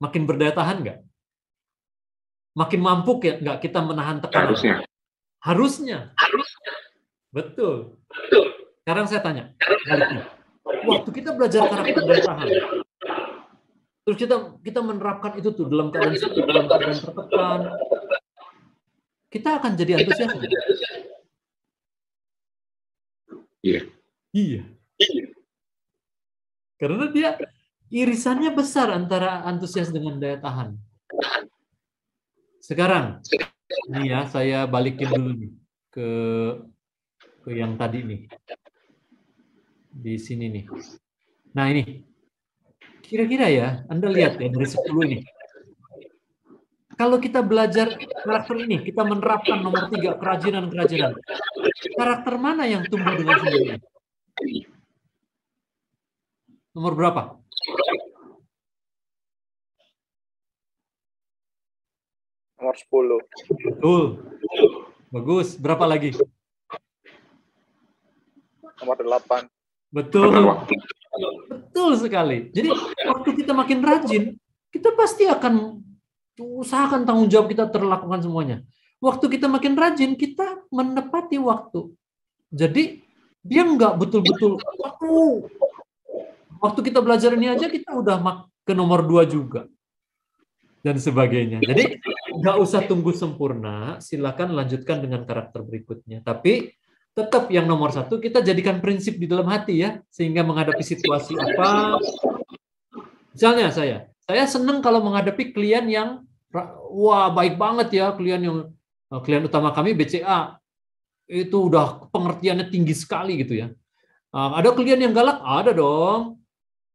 Makin berdaya tahan nggak? Makin mampu nggak kita menahan tekanan? Harusnya. Betul. Sekarang saya tanya, waktu kita belajar karakter daya tahan, terus kita menerapkan itu tuh dalam keadaan tertekan, kita akan jadi antusias. Iya. Karena dia irisannya besar antara antusias dengan daya tahan. Sekarang, ini ya, saya balikin dulu nih ke yang tadi nih. Di sini nih. Nah ini, kira-kira ya, Anda lihat ya dari 10 ini. Kalau kita belajar karakter ini, kita menerapkan nomor 3, kerajinan. Karakter mana yang tumbuh dengan sendirinya? Nomor berapa? Nomor 10. Betul. Bagus. Berapa lagi? Nomor 8. Betul. Betul sekali. Jadi waktu kita makin rajin, kita pasti akan usahakan tanggung jawab kita terlakukan semuanya. Waktu kita makin rajin, kita menepati waktu. Jadi dia nggak betul-betul waktu kita belajar ini aja kita udah ke nomor 2 juga. Dan sebagainya. Jadi nggak usah tunggu sempurna, silakan lanjutkan dengan karakter berikutnya. Tapi tetap yang nomor 1 kita jadikan prinsip di dalam hati ya, sehingga menghadapi situasi apa. Misalnya saya senang kalau menghadapi klien yang wah baik banget ya, klien utama kami BCA itu udah pengertiannya tinggi sekali gitu ya. Ada klien yang galak, ada dong.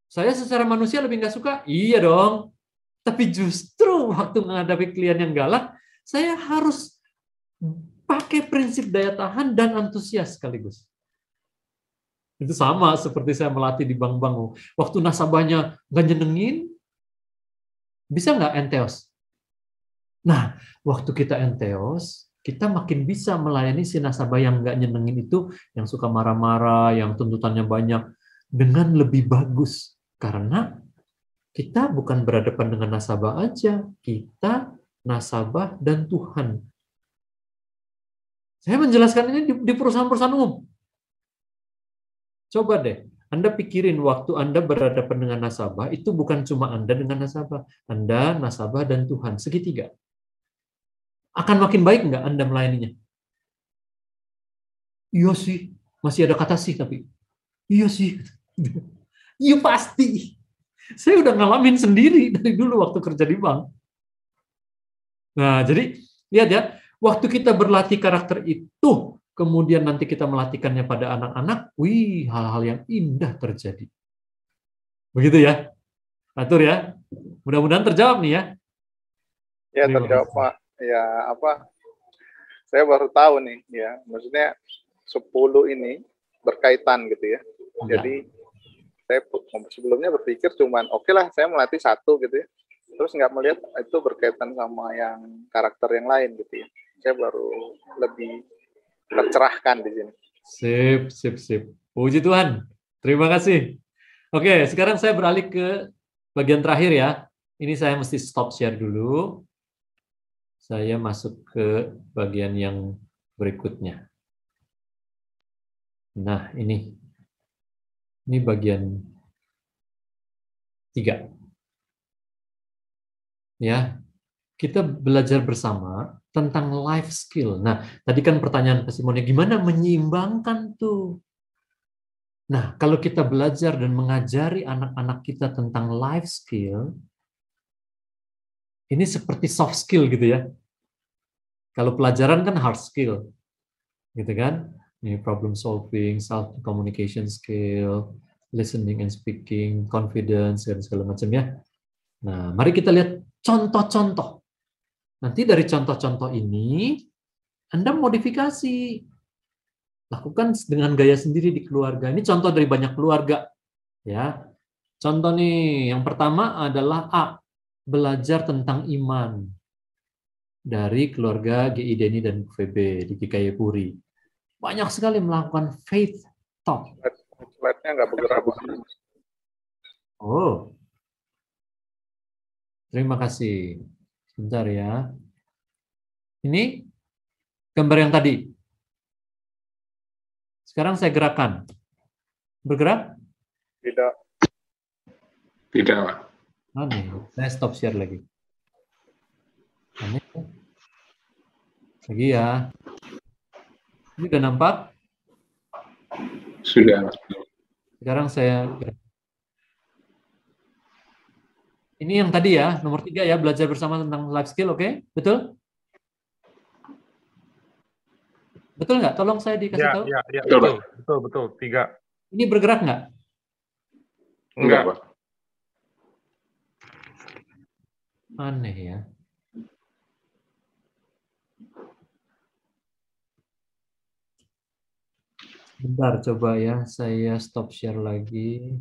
Saya secara manusia lebih nggak suka, iya dong. Tapi justru waktu menghadapi klien yang galak, saya harus pakai prinsip daya tahan dan antusias sekaligus. Itu sama seperti saya melatih di bank-bank. Waktu nasabahnya nggak nyenengin, bisa nggak enteos? Nah, waktu kita enteos, kita makin bisa melayani si nasabah yang nggak nyenengin itu, yang suka marah-marah, yang tuntutannya banyak, dengan lebih bagus. Karena kita bukan berhadapan dengan nasabah aja, kita, nasabah, dan Tuhan. Saya menjelaskan ini di perusahaan-perusahaan umum. Coba deh, Anda pikirin waktu Anda berhadapan dengan nasabah, itu bukan cuma Anda dengan nasabah. Anda, nasabah, dan Tuhan, segitiga. Akan makin baik nggak Anda melayaninya? Iya sih, masih ada kata sih tapi. Iya sih. Iya pasti. Saya udah ngalamin sendiri dari dulu waktu kerja di bank. Nah, jadi lihat ya, waktu kita berlatih karakter itu, kemudian nanti kita melatihkannya pada anak-anak, wih, hal-hal yang indah terjadi. Begitu ya? Atur ya. Mudah-mudahan terjawab nih ya. Ya, terjawab Pak. Ya, saya baru tahu nih ya, maksudnya 10 ini berkaitan gitu ya. Jadi saya sebelumnya berpikir cuman oke lah saya melatih 1 gitu ya, terus nggak melihat itu berkaitan sama yang karakter yang lain gitu ya. Saya baru lebih tercerahkan di sini. Sip. Puji Tuhan. Terima kasih. Oke, sekarang saya beralih ke bagian terakhir ya. Ini saya mesti stop share dulu. Saya masuk ke bagian yang berikutnya. Nah, ini bagian 3. Ya, kita belajar bersama tentang life skill. Nah, tadi kan pertanyaan Pak Simone, gimana menyeimbangkan tuh? Nah, kalau kita belajar dan mengajari anak-anak kita tentang life skill, ini seperti soft skill gitu ya. Kalau pelajaran kan hard skill, gitu kan? Ini problem solving, self communication skill, listening and speaking, confidence, dan segala macam ya. Nah, mari kita lihat contoh-contoh. Nanti dari contoh-contoh ini, Anda modifikasi. Lakukan dengan gaya sendiri di keluarga. Ini contoh dari banyak keluarga. Ya. Contoh nih, yang pertama adalah A, belajar tentang iman. Dari keluarga GI Denny dan VB di GKI Puri. Banyak sekali melakukan faith talk. Slide-nya nggak bergerak. Oh. Terima kasih. Sebentar ya. Ini gambar yang tadi. Sekarang saya gerakkan. Bergerak? Tidak. Tidak, Pak. Aneh. Saya stop share lagi. Aneh. Lagi ya. Ini udah nampak? Sudah. Sekarang saya gerak. Ini yang tadi ya, nomor 3 ya, belajar bersama tentang life skill, oke? Betul? Betul nggak? Tolong saya dikasih tahu. Ya, betul. 3. Ini bergerak nggak? Enggak, Pak. Aneh ya. Bentar, coba ya, saya stop share lagi.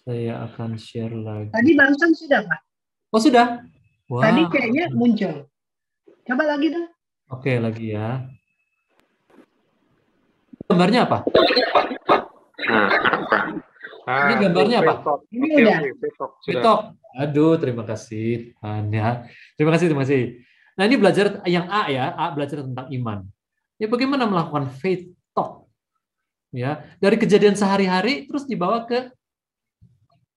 Saya akan share lagi. Tadi barusan sudah, Pak. Oh, sudah? Wah. Tadi kayaknya muncul. Coba lagi dong. Oke, lagi ya. Gambarnya apa? Ini gambarnya apa? Ini udah. Petok. Aduh, terima kasih. Ya. Terima kasih. Nah, ini belajar yang A ya. A belajar tentang iman. Ya, bagaimana melakukan faith talk? Ya, dari kejadian sehari-hari terus dibawa ke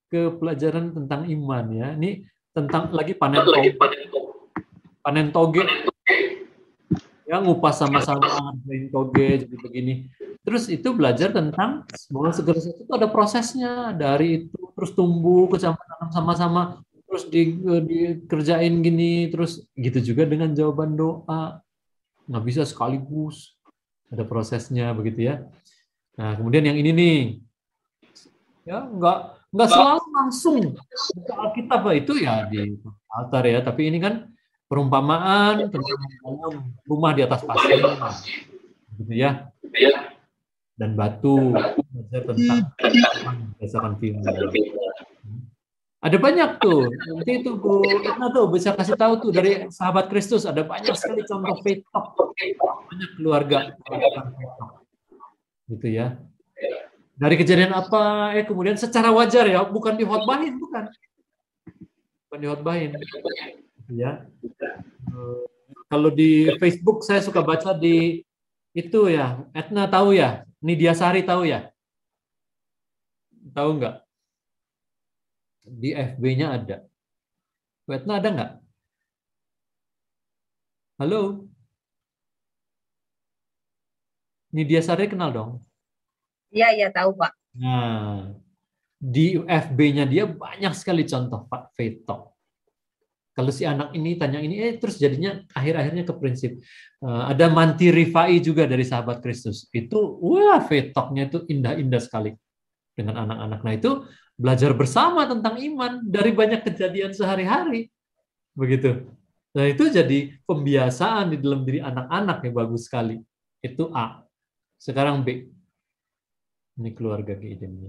pelajaran tentang iman ya. Ini tentang lagi panen toge. Ya, ngupas sama-sama panen toge jadi begini. Terus itu belajar tentang bahwa segala sesuatu itu ada prosesnya, dari itu terus tumbuh kecamatan sama-sama, terus dikerjain gini, terus gitu juga dengan jawaban doa. Nggak bisa sekaligus, ada prosesnya begitu ya. Nah, kemudian yang ini nih, ya nggak selalu langsung buka Alkitab itu ya di altar ya, tapi ini kan perumpamaan tentang membangun rumah di atas pasir, gitu ya, dan batu, belajar tentang berdasarkan firman. Ada banyak tuh, nanti itu Bu Etna tuh bisa kasih tahu tuh dari sahabat Kristus, ada banyak sekali contoh faith talk, banyak keluarga gitu ya. Dari kejadian apa, kemudian secara wajar ya, bukan dihotbahin, bukan dihotbahin, ya. Kalau di Facebook saya suka baca di itu ya, Etna tahu ya, Nidia Sari tahu ya, tahu nggak? Di FB-nya ada. Etna ada nggak? Halo, Nidia Sari kenal dong? Iya, tahu Pak. Nah, di FB-nya dia banyak sekali contoh Pak faith talk. Kalau si anak ini tanya ini, terus jadinya akhir-akhirnya ke prinsip. Ada Manti Rifai juga dari sahabat Kristus. Itu, wah faith talk-nya itu indah-indah sekali dengan anak-anak. Nah itu belajar bersama tentang iman dari banyak kejadian sehari-hari. Begitu. Nah itu jadi pembiasaan di dalam diri anak-anak yang bagus sekali. Itu A. Sekarang B. Ini keluarga keidenya.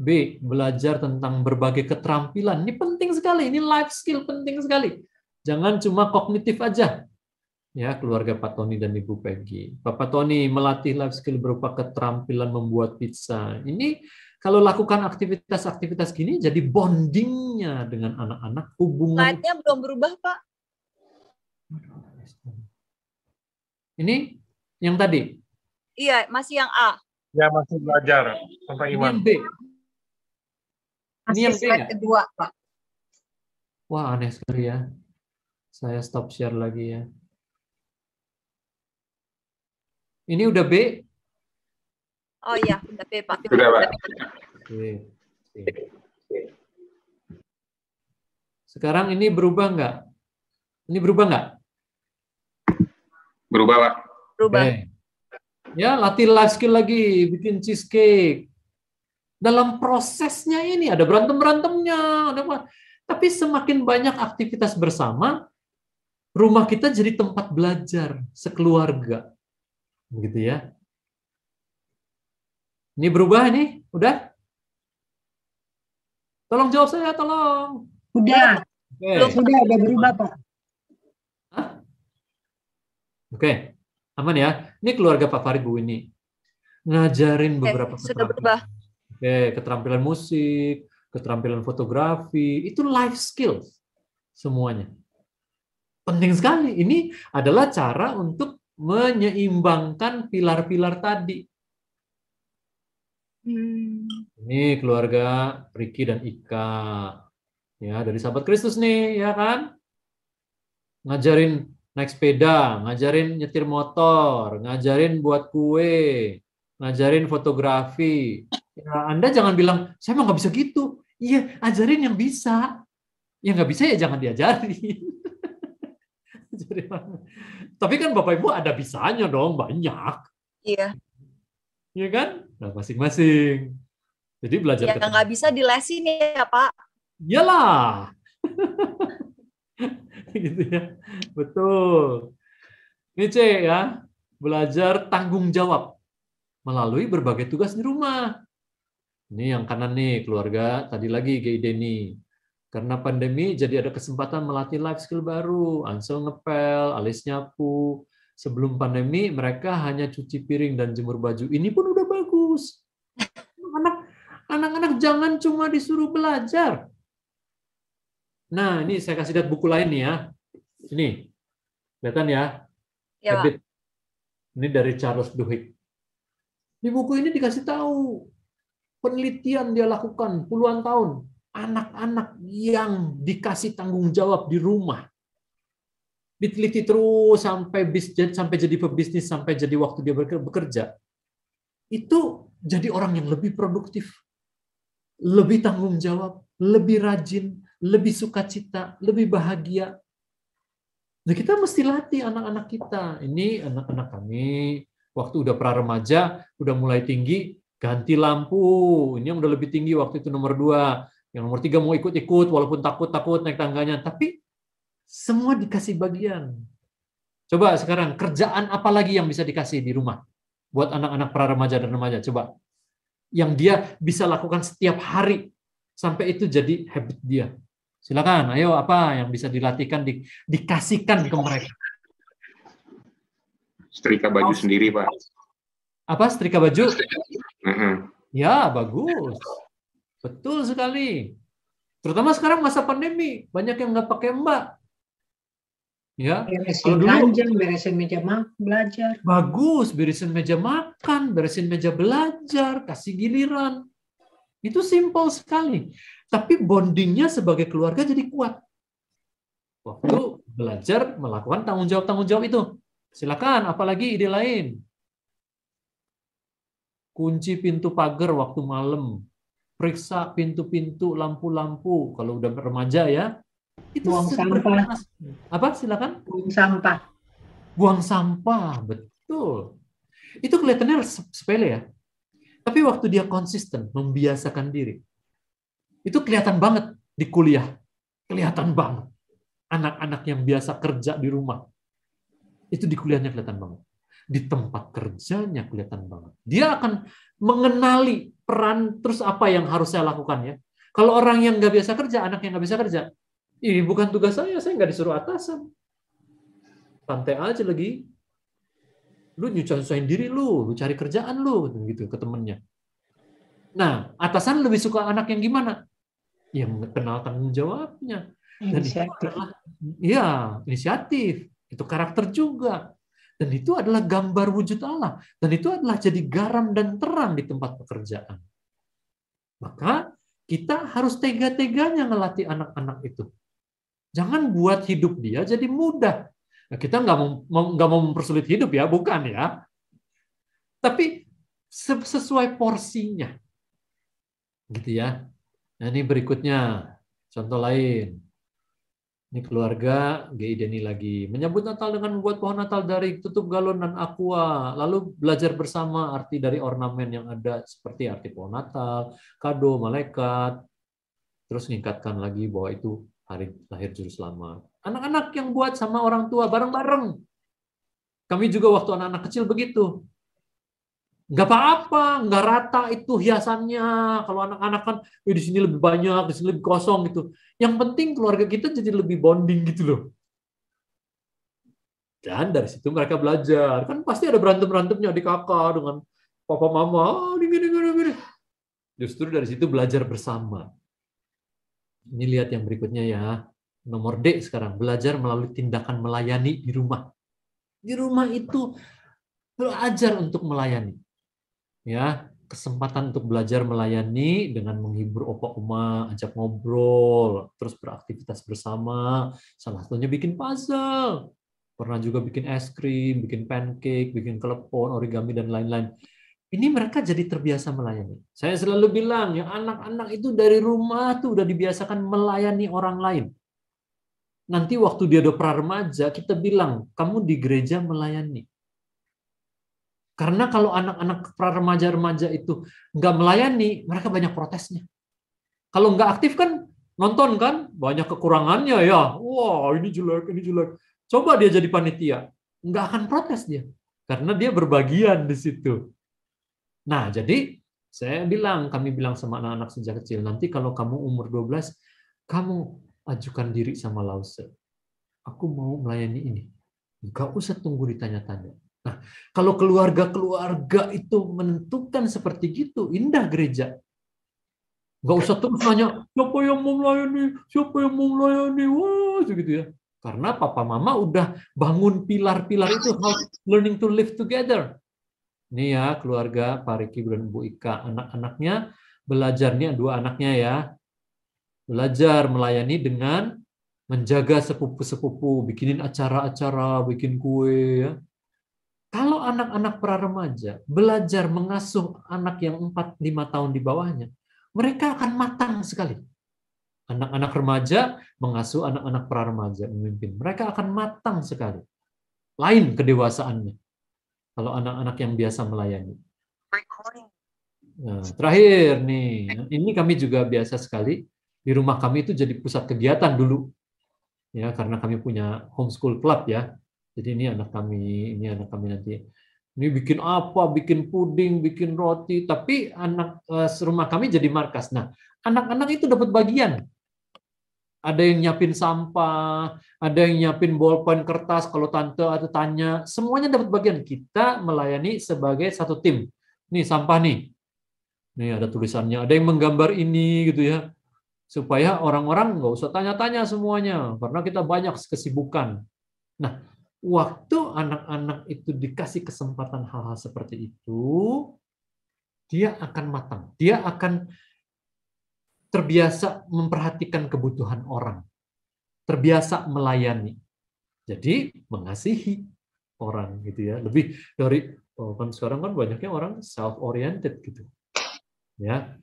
B, belajar tentang berbagai keterampilan. Ini penting sekali, ini life skill penting sekali. Jangan cuma kognitif aja. Ya, keluarga Pak Tony dan Ibu Peggy. Bapak Tony melatih life skill berupa keterampilan membuat pizza. Ini kalau lakukan aktivitas-aktivitas gini jadi bondingnya dengan anak-anak, hubungan. Slide-nya belum berubah, Pak. Ini yang tadi? Iya, masih yang A. Ya, masih belajar tentang iman. Ini yang B. Ini yang B slide kedua, Pak. Wah, aneh sekali ya. Saya stop share lagi ya. Ini udah B? Oh iya, udah B, Pak. Sudah, Pak. Oke. Sekarang ini berubah nggak? Ini berubah nggak? Berubah, Pak. Berubah. Oke. Ya, latih life skill lagi, bikin cheesecake. Dalam prosesnya ini ada berantem-berantemnya, ada apa. Tapi semakin banyak aktivitas bersama, rumah kita jadi tempat belajar sekeluarga. Begitu ya. Ini berubah ini? Udah? Tolong jawab saya, tolong. Udah. Oke. Udah berubah, Pak. Oke. Aman ya. Ini keluarga Pak Farid, Bu, ini. Ngajarin beberapa sudah keterampilan. berubah. Oke, keterampilan musik, keterampilan fotografi, itu life skills semuanya. Penting sekali. Ini adalah cara untuk menyeimbangkan pilar-pilar tadi. Ini keluarga Ricky dan Ika. Ya, dari sahabat Kristus nih, ya kan? Ngajarin naik sepeda, ngajarin nyetir motor, ngajarin buat kue, ngajarin fotografi. Ya, Anda jangan bilang, saya mah nggak bisa gitu. Iya, ajarin yang bisa. Yang nggak bisa ya jangan diajarin. Tapi kan Bapak Ibu ada bisanya dong, banyak. Iya. Iya kan? Nah, masing-masing. Jadi belajar Ya nggak bisa dilesin ya, Pak. Iyalah. Gitu ya. Betul. Ini C ya, belajar tanggung jawab melalui berbagai tugas di rumah. Ini yang kanan nih, keluarga tadi lagi GID nih. Karena pandemi jadi ada kesempatan melatih life skill baru. Ansel ngepel, Alis nyapu. Sebelum pandemi mereka hanya cuci piring dan jemur baju. Ini pun udah bagus. Anak-anak jangan cuma disuruh belajar. Nah, ini saya kasih lihat buku lain nih ya. Ini, kelihatan ya? Ya, Habit. Ini dari Charles Duhigg. Di buku ini dikasih tahu penelitian dia lakukan puluhan tahun. Anak-anak yang dikasih tanggung jawab di rumah. Diteliti terus sampai jadi pebisnis, sampai jadi waktu dia bekerja. Itu jadi orang yang lebih produktif, lebih tanggung jawab, lebih rajin, lebih sukacita, lebih bahagia. Nah, kita mesti latih anak-anak kita. Ini anak-anak kami, waktu udah pra-remaja, udah mulai tinggi, ganti lampu. Ini yang udah lebih tinggi waktu itu nomor 2. Yang nomor 3 mau ikut-ikut, walaupun takut-takut naik tangganya. Tapi semua dikasih bagian. Coba sekarang, kerjaan apa lagi yang bisa dikasih di rumah? Buat anak-anak pra-remaja dan remaja, coba. Yang dia bisa lakukan setiap hari, sampai itu jadi habit dia. Silakan, ayo apa yang bisa dilatihkan, dikasihkan ke mereka. Setrika baju sendiri, Pak. Apa, setrika baju? Mm-hmm. Ya, bagus. Betul sekali. Terutama sekarang masa pandemi, banyak yang nggak pakai mbak. Ya, beresin ranjang, beresin meja belajar. Bagus, beresin meja makan, beresin meja belajar, kasih giliran. Itu simpel sekali. Tapi bondingnya sebagai keluarga jadi kuat. Waktu belajar melakukan tanggung jawab itu. Silakan, apalagi ide lain. Kunci pintu pagar waktu malam. Periksa pintu-pintu, lampu-lampu. Kalau udah remaja ya. Itu buang sampah. Apa? Silakan. Buang sampah. Buang sampah, betul. Itu kelihatannya sepele ya. Tapi waktu dia konsisten, membiasakan diri, itu kelihatan banget di kuliah. Kelihatan banget. Anak-anak yang biasa kerja di rumah, itu di kuliahnya kelihatan banget. Di tempat kerjanya kelihatan banget. Dia akan mengenali peran, terus apa yang harus saya lakukan ya. Kalau orang yang nggak biasa kerja, anak yang nggak bisa kerja, ini bukan tugas saya nggak disuruh atasan. Santai aja lagi. Lu nyusahin diri lu cari kerjaan lu, gitu ke temennya. Nah, atasan lebih suka anak yang gimana? Yang kenal tanggung jawabnya. Dan inisiatif. Inisiatif. Itu karakter juga. Dan itu adalah gambar wujud Allah. Dan itu adalah jadi garam dan terang di tempat pekerjaan. Maka kita harus tega-teganya ngelatih anak-anak itu. Jangan buat hidup dia jadi mudah. Nah, kita nggak mau mempersulit hidup ya, bukan ya. Tapi sesuai porsinya. Gitu ya. Nah, ini berikutnya. Contoh lain. Ini keluarga GI Deni lagi. Menyambut Natal dengan membuat pohon Natal dari tutup galon dan aqua. Lalu belajar bersama arti dari ornamen yang ada seperti arti pohon Natal, kado, malaikat. Terus meningkatkan lagi bahwa itu hari lahir Juru Selamat. Anak-anak yang buat sama orang tua bareng-bareng. Kami juga waktu anak-anak kecil begitu. Nggak apa-apa, nggak rata itu hiasannya. Kalau anak-anak kan di sini lebih banyak, di sini lebih kosong gitu. Yang penting keluarga kita jadi lebih bonding gitu loh. Dan dari situ mereka belajar. Kan pasti ada berantem-berantemnya di kakak dengan papa mama. Gini. Justru dari situ belajar bersama. Ini lihat yang berikutnya ya. Nomor D sekarang, belajar melalui tindakan melayani di rumah. Di rumah itu belajar untuk melayani. Ya, kesempatan untuk belajar melayani dengan menghibur opa oma, ajak ngobrol, terus beraktivitas bersama. Salah satunya bikin puzzle. Pernah juga bikin es krim, bikin pancake, bikin klepon, origami dan lain-lain. Ini mereka jadi terbiasa melayani. Saya selalu bilang, yang anak-anak itu dari rumah tuh udah dibiasakan melayani orang lain. Nanti waktu dia udah pra-remaja, kita bilang, kamu di gereja melayani. Karena kalau anak-anak pra-remaja-remaja itu nggak melayani, mereka banyak protesnya. Kalau nggak aktif kan, nonton kan, banyak kekurangannya ya. Wah, ini jelek, ini jelek. Coba dia jadi panitia, nggak akan protes dia. Karena dia berbagian di situ. Nah, jadi kami bilang sama anak-anak sejak kecil, nanti kalau kamu umur 12, kamu ajukan diri sama Lause. Aku mau melayani ini. Nggak usah tunggu ditanya-tanya. Nah, kalau keluarga-keluarga itu menentukan seperti gitu, indah gereja. Nggak usah terus nanya, siapa yang mau melayani? Siapa yang mau melayani? Wah, gitu ya. Karena papa mama udah bangun pilar-pilar itu, how learning to live together. Ini ya, keluarga Pak Riki dan Bu Ika. Anak-anaknya belajar, nih 2 anaknya ya. Belajar melayani dengan menjaga sepupu-sepupu, bikinin acara-acara, bikin kue ya. Kalau anak-anak pra-remaja belajar mengasuh anak yang 4-5 tahun di bawahnya, mereka akan matang sekali. Anak-anak remaja mengasuh anak-anak pra-remaja memimpin. Mereka akan matang sekali. Lain kedewasaannya. Kalau anak-anak yang biasa melayani. Nah, terakhir nih, ini kami juga biasa sekali. Di rumah kami itu jadi pusat kegiatan dulu. Ya, karena kami punya homeschool club ya. Jadi ini anak kami nanti. Ini bikin apa, bikin puding, bikin roti, tapi anak rumah kami jadi markas. Nah, anak-anak itu dapat bagian. Ada yang nyiapin sampah, ada yang nyiapin bolpen kertas kalau tante atau tanya, semuanya dapat bagian. Kita melayani sebagai satu tim. Nih sampah nih. Nih ada tulisannya, ada yang menggambar ini gitu ya. Supaya orang-orang nggak usah tanya-tanya semuanya, karena kita banyak kesibukan. Nah, waktu anak-anak itu dikasih kesempatan hal-hal seperti itu, dia akan matang. Dia akan terbiasa memperhatikan kebutuhan orang. Terbiasa melayani. Jadi, mengasihi orang gitu ya. Lebih dari, kan sekarang kan banyaknya orang self-oriented gitu. Ya.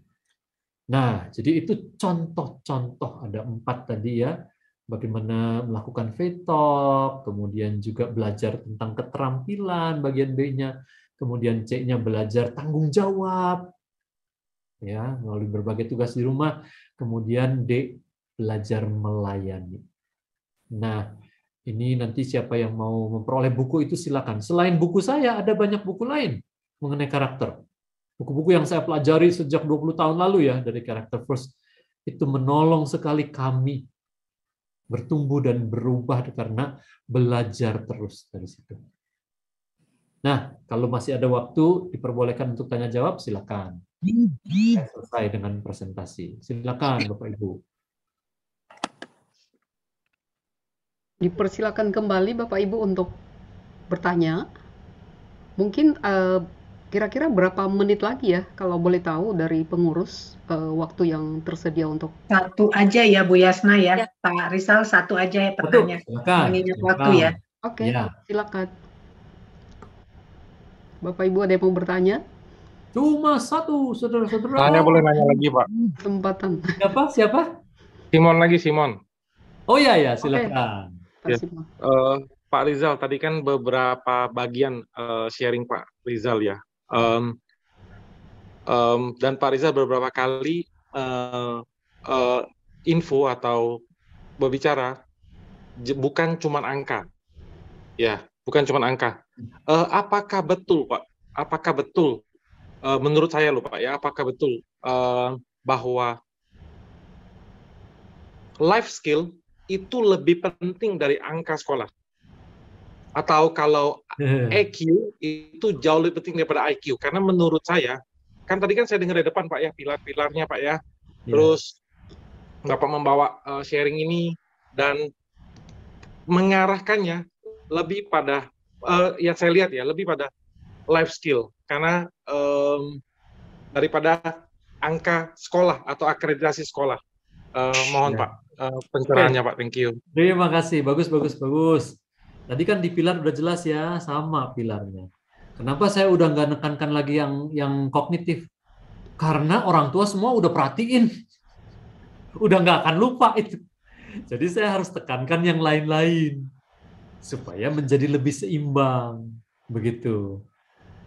Nah, jadi itu contoh-contoh, ada 4 tadi ya. Bagaimana melakukan faith talk, kemudian juga belajar tentang keterampilan bagian B-nya, kemudian C-nya belajar tanggung jawab, ya melalui berbagai tugas di rumah, kemudian D belajar melayani. Nah, ini nanti siapa yang mau memperoleh buku itu silakan. Selain buku saya, ada banyak buku lain mengenai karakter. Buku-buku yang saya pelajari sejak 20 tahun lalu ya dari Character First, itu menolong sekali kami bertumbuh dan berubah karena belajar terus dari situ. Nah, kalau masih ada waktu, diperbolehkan untuk tanya jawab, silakan. Saya selesai dengan presentasi. Silakan, Bapak Ibu. Dipersilakan kembali Bapak Ibu untuk bertanya. Mungkin kira-kira berapa menit lagi ya, kalau boleh tahu dari pengurus, waktu yang tersedia untuk... 1 aja ya Bu Yasna ya. Pak Rizal 1 aja ya pertanyaan. Mengingat waktu ya. Oke, silakan. Bapak Ibu ada yang mau bertanya? Cuma 1, saudara-saudara. Saya boleh nanya lagi, Pak. Kesempatan. Siapa? Simon lagi, Simon. Oh ya ya, Oke, silakan. Ya. Pak Simon. Pak Rizal, tadi kan beberapa bagian sharing Pak Rizal ya. Dan Pak Rizal beberapa kali info atau berbicara bukan cuma angka. Ya, bukan cuma angka. Apakah betul, Pak? Apakah betul menurut saya loh, Pak ya, apakah betul bahwa life skill itu lebih penting dari angka sekolah? Atau kalau EQ itu jauh lebih penting daripada IQ? Karena menurut saya, kan tadi kan saya dengar dari depan Pak ya, pilar-pilarnya Pak ya, terus Bapak membawa sharing ini dan mengarahkannya lebih pada, yang saya lihat ya, lebih pada life skill. Karena daripada angka sekolah atau akreditasi sekolah. Mohon Pak, pencerahannya Pak, thank you. Terima kasih, bagus. Tadi kan di pilar udah jelas ya, sama pilarnya. Kenapa saya udah nggak nekankan lagi yang kognitif? Karena orang tua semua udah perhatiin, udah nggak akan lupa itu. Jadi saya harus tekankan yang lain-lain supaya menjadi lebih seimbang, begitu.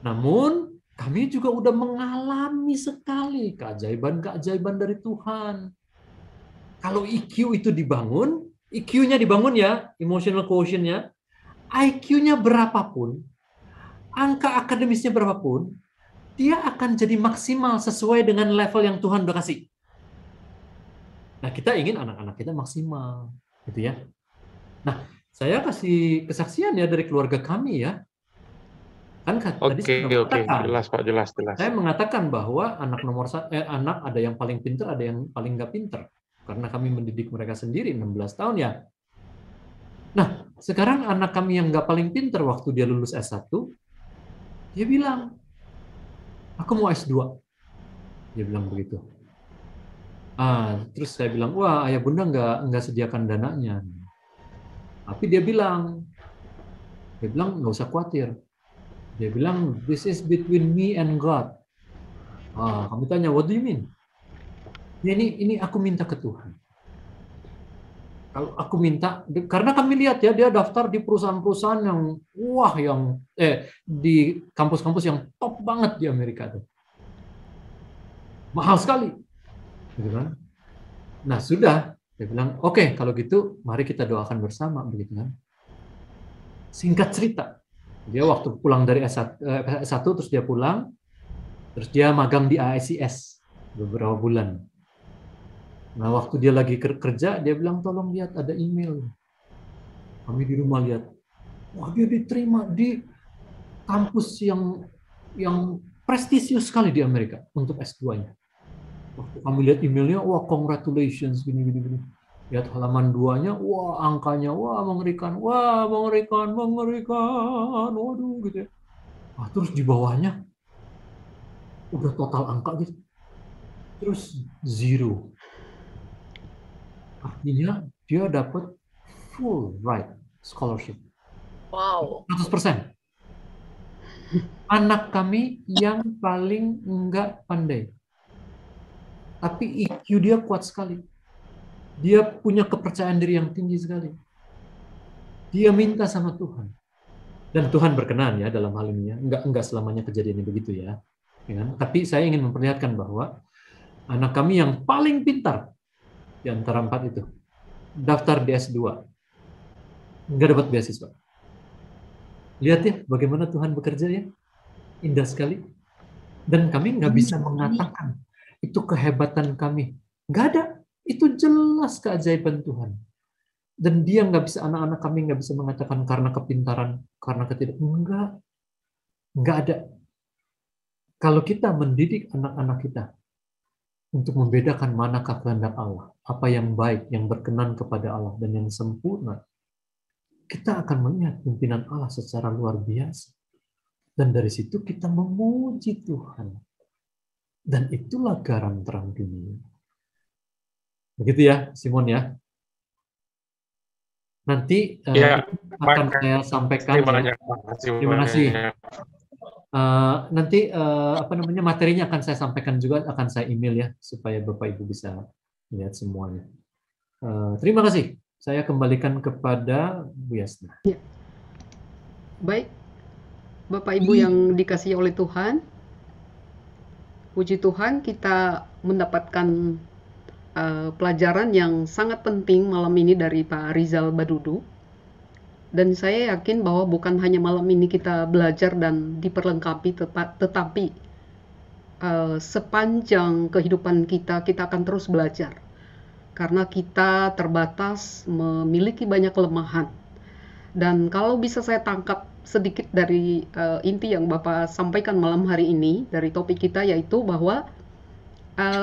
Namun kami juga udah mengalami sekali keajaiban dari Tuhan. Kalau EQ itu dibangun, EQ-nya dibangun ya, emotional quotient-nya, IQ-nya berapapun, angka akademisnya berapapun, dia akan jadi maksimal sesuai dengan level yang Tuhan udah kasih. Nah, kita ingin anak-anak kita maksimal, gitu ya. Nah, saya kasih kesaksian ya dari keluarga kami ya. Kan tadi saya mengatakan, jelas Pak, jelas. Saya mengatakan bahwa anak ada yang paling pintar, ada yang paling nggak pintar. Karena kami mendidik mereka sendiri 16 tahun ya. Nah, sekarang anak kami yang nggak paling pintar waktu dia lulus S1, dia bilang, aku mau S2. Dia bilang begitu. Terus saya bilang, wah ayah bunda nggak sediakan dananya. Tapi dia bilang nggak usah khawatir. Dia bilang, this is between me and God. Kami tanya, what do you mean? Ya, ini aku minta ke Tuhan. Kalau aku minta, karena kami lihat ya, dia daftar di perusahaan-perusahaan yang di kampus-kampus yang top banget di Amerika tuh. Mahal sekali. Gitu kan? Nah, sudah. Dia bilang, oke, kalau gitu mari kita doakan bersama, begitu kan. Singkat cerita, dia waktu pulang dari S1 terus dia pulang, terus dia magang di AICS beberapa bulan. Nah, waktu dia lagi kerja, dia bilang, tolong lihat ada email. Kami di rumah lihat, wah dia diterima di kampus yang prestisius sekali di Amerika untuk S2-nya. Waktu kami lihat emailnya, wah congratulations, gini. Lihat halaman 2-nya, wah angkanya, wah mengerikan, waduh gitu ya. Terus di bawahnya, udah total angka gitu. Terus 0. Artinya dia dapat full ride scholarship. Wow. 100%. Anak kami yang paling enggak pandai. Tapi IQ dia kuat sekali. Dia punya kepercayaan diri yang tinggi sekali. Dia minta sama Tuhan. Dan Tuhan berkenan ya dalam hal ini ya. Enggak selamanya kejadiannya begitu ya. Tapi saya ingin memperlihatkan bahwa anak kami yang paling pintar di antara 4 itu daftar di S2, nggak dapat beasiswa. Lihat ya bagaimana Tuhan bekerja ya, indah sekali. Dan kami nggak bisa mengatakan itu kehebatan kami, nggak ada. Itu jelas keajaiban Tuhan. Dan dia anak-anak kami nggak bisa mengatakan karena kepintaran, karena nggak ada. Kalau kita mendidik anak-anak kita untuk membedakan manakah kehendak Allah, apa yang baik, yang berkenan kepada Allah, dan yang sempurna, kita akan melihat pimpinan Allah secara luar biasa. Dan dari situ kita memuji Tuhan. Dan itulah garam terang dunia. Begitu ya, Simon ya. Nanti akan saya sampaikan. Terima kasih. Nanti materinya akan saya sampaikan juga, akan saya email ya supaya Bapak Ibu bisa lihat semuanya. Terima kasih. saya kembalikan kepada Bu Yasna. Ya. Baik, Bapak Ibu yang dikasihi oleh Tuhan, puji Tuhan kita mendapatkan pelajaran yang sangat penting malam ini dari Pak Rizal Badudu. Dan saya yakin bahwa bukan hanya malam ini kita belajar dan diperlengkapi, tetapi sepanjang kehidupan kita akan terus belajar. Karena kita terbatas, memiliki banyak kelemahan. Dan kalau bisa saya tangkap sedikit dari inti yang Bapak sampaikan malam hari ini, dari topik kita, yaitu bahwa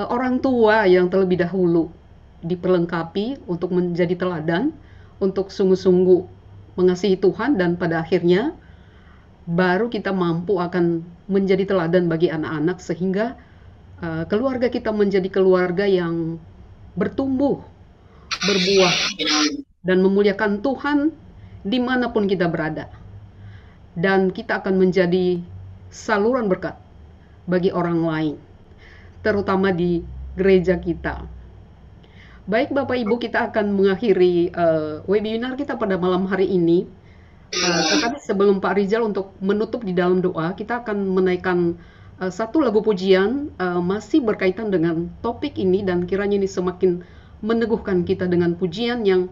orang tua yang terlebih dahulu diperlengkapi untuk menjadi teladan, untuk sungguh-sungguh mengasihi Tuhan, dan pada akhirnya baru kita mampu akan menjadi teladan bagi anak-anak, sehingga keluarga kita menjadi keluarga yang bertumbuh, berbuah, dan memuliakan Tuhan dimanapun kita berada. Dan kita akan menjadi saluran berkat bagi orang lain, terutama di gereja kita. Baik Bapak Ibu, kita akan mengakhiri webinar kita pada malam hari ini. Tetapi sebelum Pak Rizal untuk menutup di dalam doa, kita akan menaikkan satu lagu pujian masih berkaitan dengan topik ini, dan kiranya ini semakin meneguhkan kita dengan pujian yang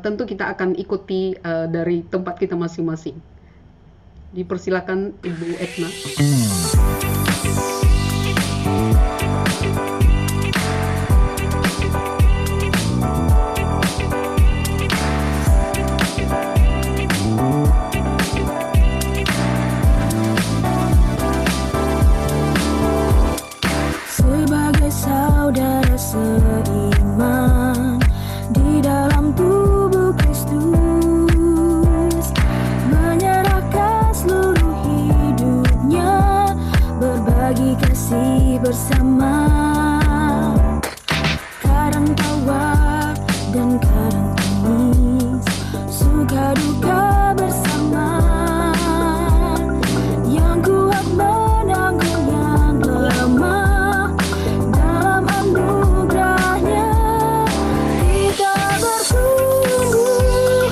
tentu kita akan ikuti dari tempat kita masing-masing. Dipersilakan Ibu Etna. Sebagai saudara seiman di dalam tubuh Kristus, menyerahkan seluruh hidupnya, berbagi kasih bersama, kadang tawa dan kadang tangis, suka duka bersama, yang kuat menanggung yang lemah, dalam anugerahnya kita bertumbuh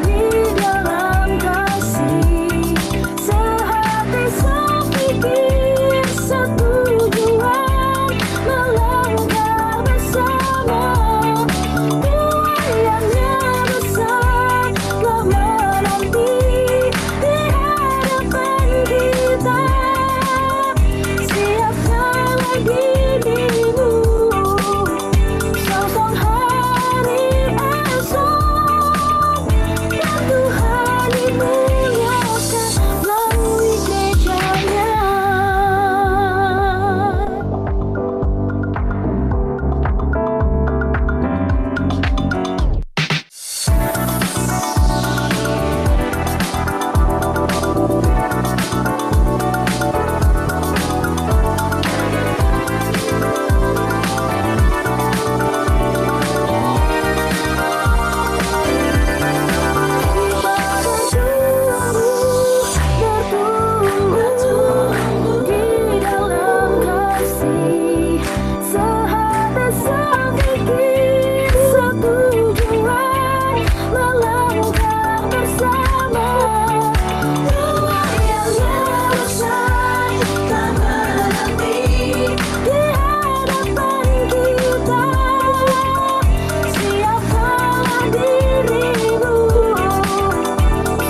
di dalam kasih, sehati sepikir setujuan, melangkah bersama, tuayannya besar telah menanti di hadapan kita, siapkanlah dirimu, sosok hari esok, dan Tuhan dimuliakan melalui gerejanya. Bertumbuh di dalam kasih, sehati sepikir setujuan, melangkah bersama, tuayannya besar telah menanti di hadapan kita, siapkanlah dirimu,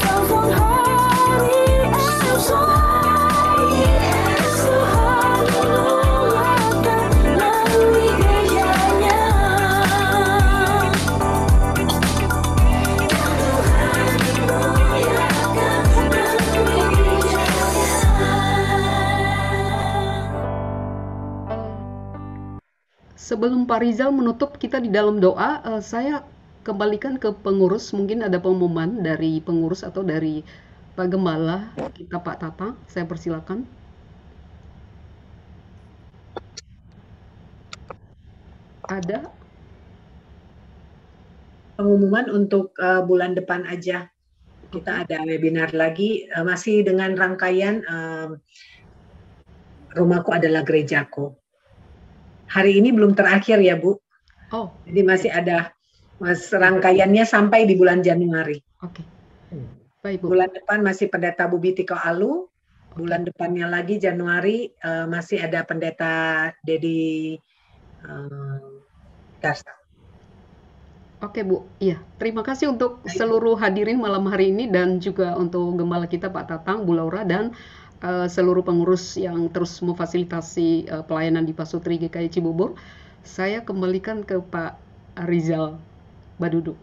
sosok hari esok, Tuhan dimuliakan melalui gerejanya. Tuhan dimuliakan melalui gerejanya. Sebelum Pak Rizal menutup kita di dalam doa, saya kembalikan ke pengurus. Mungkin ada pengumuman dari pengurus atau dari Pak Gembala kita, Pak Tata. Saya persilakan. Ada pengumuman untuk bulan depan aja. Kita ada webinar lagi, masih dengan rangkaian Rumahku Adalah Gerejaku. Hari ini belum terakhir ya Bu. Oh, Jadi masih ada rangkaiannya sampai di bulan Januari. oke. Baik, Bu. Bulan depan masih pendeta Bubitiko Alu. Bulan depannya lagi Januari masih ada pendeta Dedi Garsa. Oke, Bu. Iya, terima kasih untuk seluruh hadirin malam hari ini dan juga untuk gembala kita Pak Tatang, Bu Laura, dan seluruh pengurus yang terus memfasilitasi pelayanan di Pasutri GKI Cibubur. Saya kembalikan ke Pak Rizal Badudu.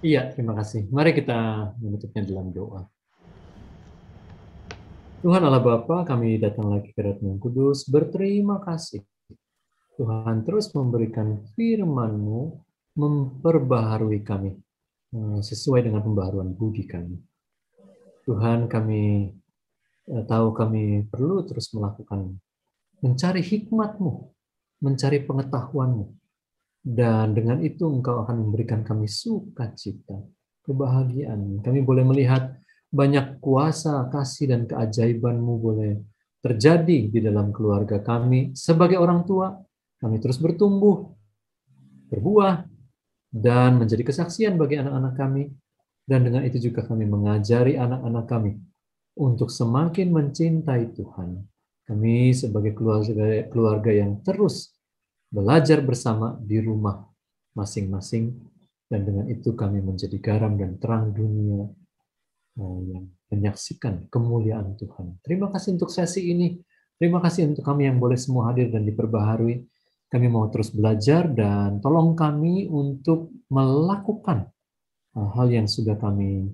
Iya, terima kasih. Mari kita menutupnya dalam doa. Tuhan Allah Bapa, kami datang lagi ke hadirat-Mu yang kudus, berterima kasih. Tuhan terus memberikan firman-Mu, memperbaharui kami sesuai dengan pembaharuan budi kami. Tuhan, kami tahu kami perlu terus melakukan, mencari hikmat-Mu, mencari pengetahuan-Mu, dan dengan itu Engkau akan memberikan kami sukacita, kebahagiaan. Kami boleh melihat banyak kuasa, kasih, dan keajaiban-Mu boleh terjadi di dalam keluarga kami. Sebagai orang tua, kami terus bertumbuh, berbuah, dan menjadi kesaksian bagi anak-anak kami. Dan dengan itu juga kami mengajari anak-anak kami untuk semakin mencintai Tuhan. Kami sebagai keluarga yang terus belajar bersama di rumah masing-masing, dan dengan itu kami menjadi garam dan terang dunia yang menyaksikan kemuliaan Tuhan. Terima kasih untuk sesi ini. Terima kasih untuk kami yang boleh semua hadir dan diperbaharui. Kami mau terus belajar dan tolong kami untuk melakukan hal yang sudah kami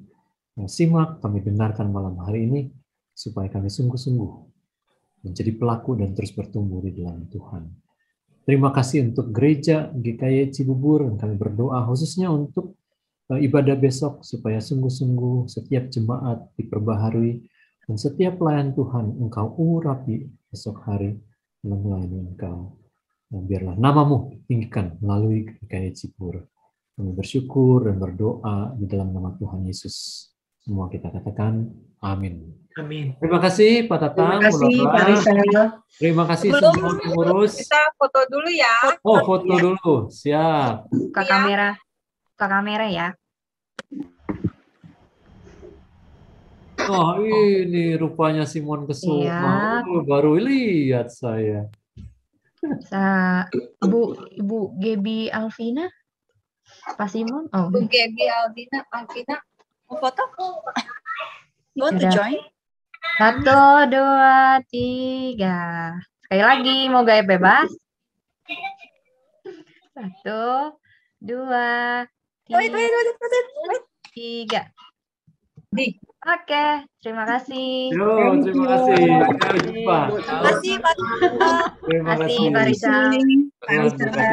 simak, kami dengarkan malam hari ini, supaya kami sungguh-sungguh menjadi pelaku dan terus bertumbuh di dalam Tuhan. Terima kasih untuk gereja GKI Cibubur, dan kami berdoa khususnya untuk ibadah besok, supaya sungguh-sungguh setiap jemaat diperbaharui, dan setiap pelayan Tuhan Engkau urapi esok hari dalam melayani Engkau. Dan biarlah nama-Mu ditinggikan melalui GKI Cibubur. Kami bersyukur dan berdoa di dalam nama Tuhan Yesus. Semua kita katakan amin. Amin. Terima kasih Pak Tatang. Terima kasih Pak Rizal. Terima kasih Sebelum semua pengurus. kita foto dulu ya. Oh, foto dulu. Siap. Buka kamera. Buka kamera ya. Oh, ini rupanya Simon Kesuma. Iya. Oh, baru lihat saya. Ibu Gebi Alvina, Pak Simon. Oh, Bu Gebi Alvina, Mau foto? Want to Udah. join? 1, 2, 3. Sekali lagi, mau gaya bebas. 1, 2, Wait. 3. Nih. Oke, terima kasih. Yo, terima kasih. Sampai jumpa. Terima kasih Pak. Terima Terima kasih, kasih. Pak Rizal. Terima kasih.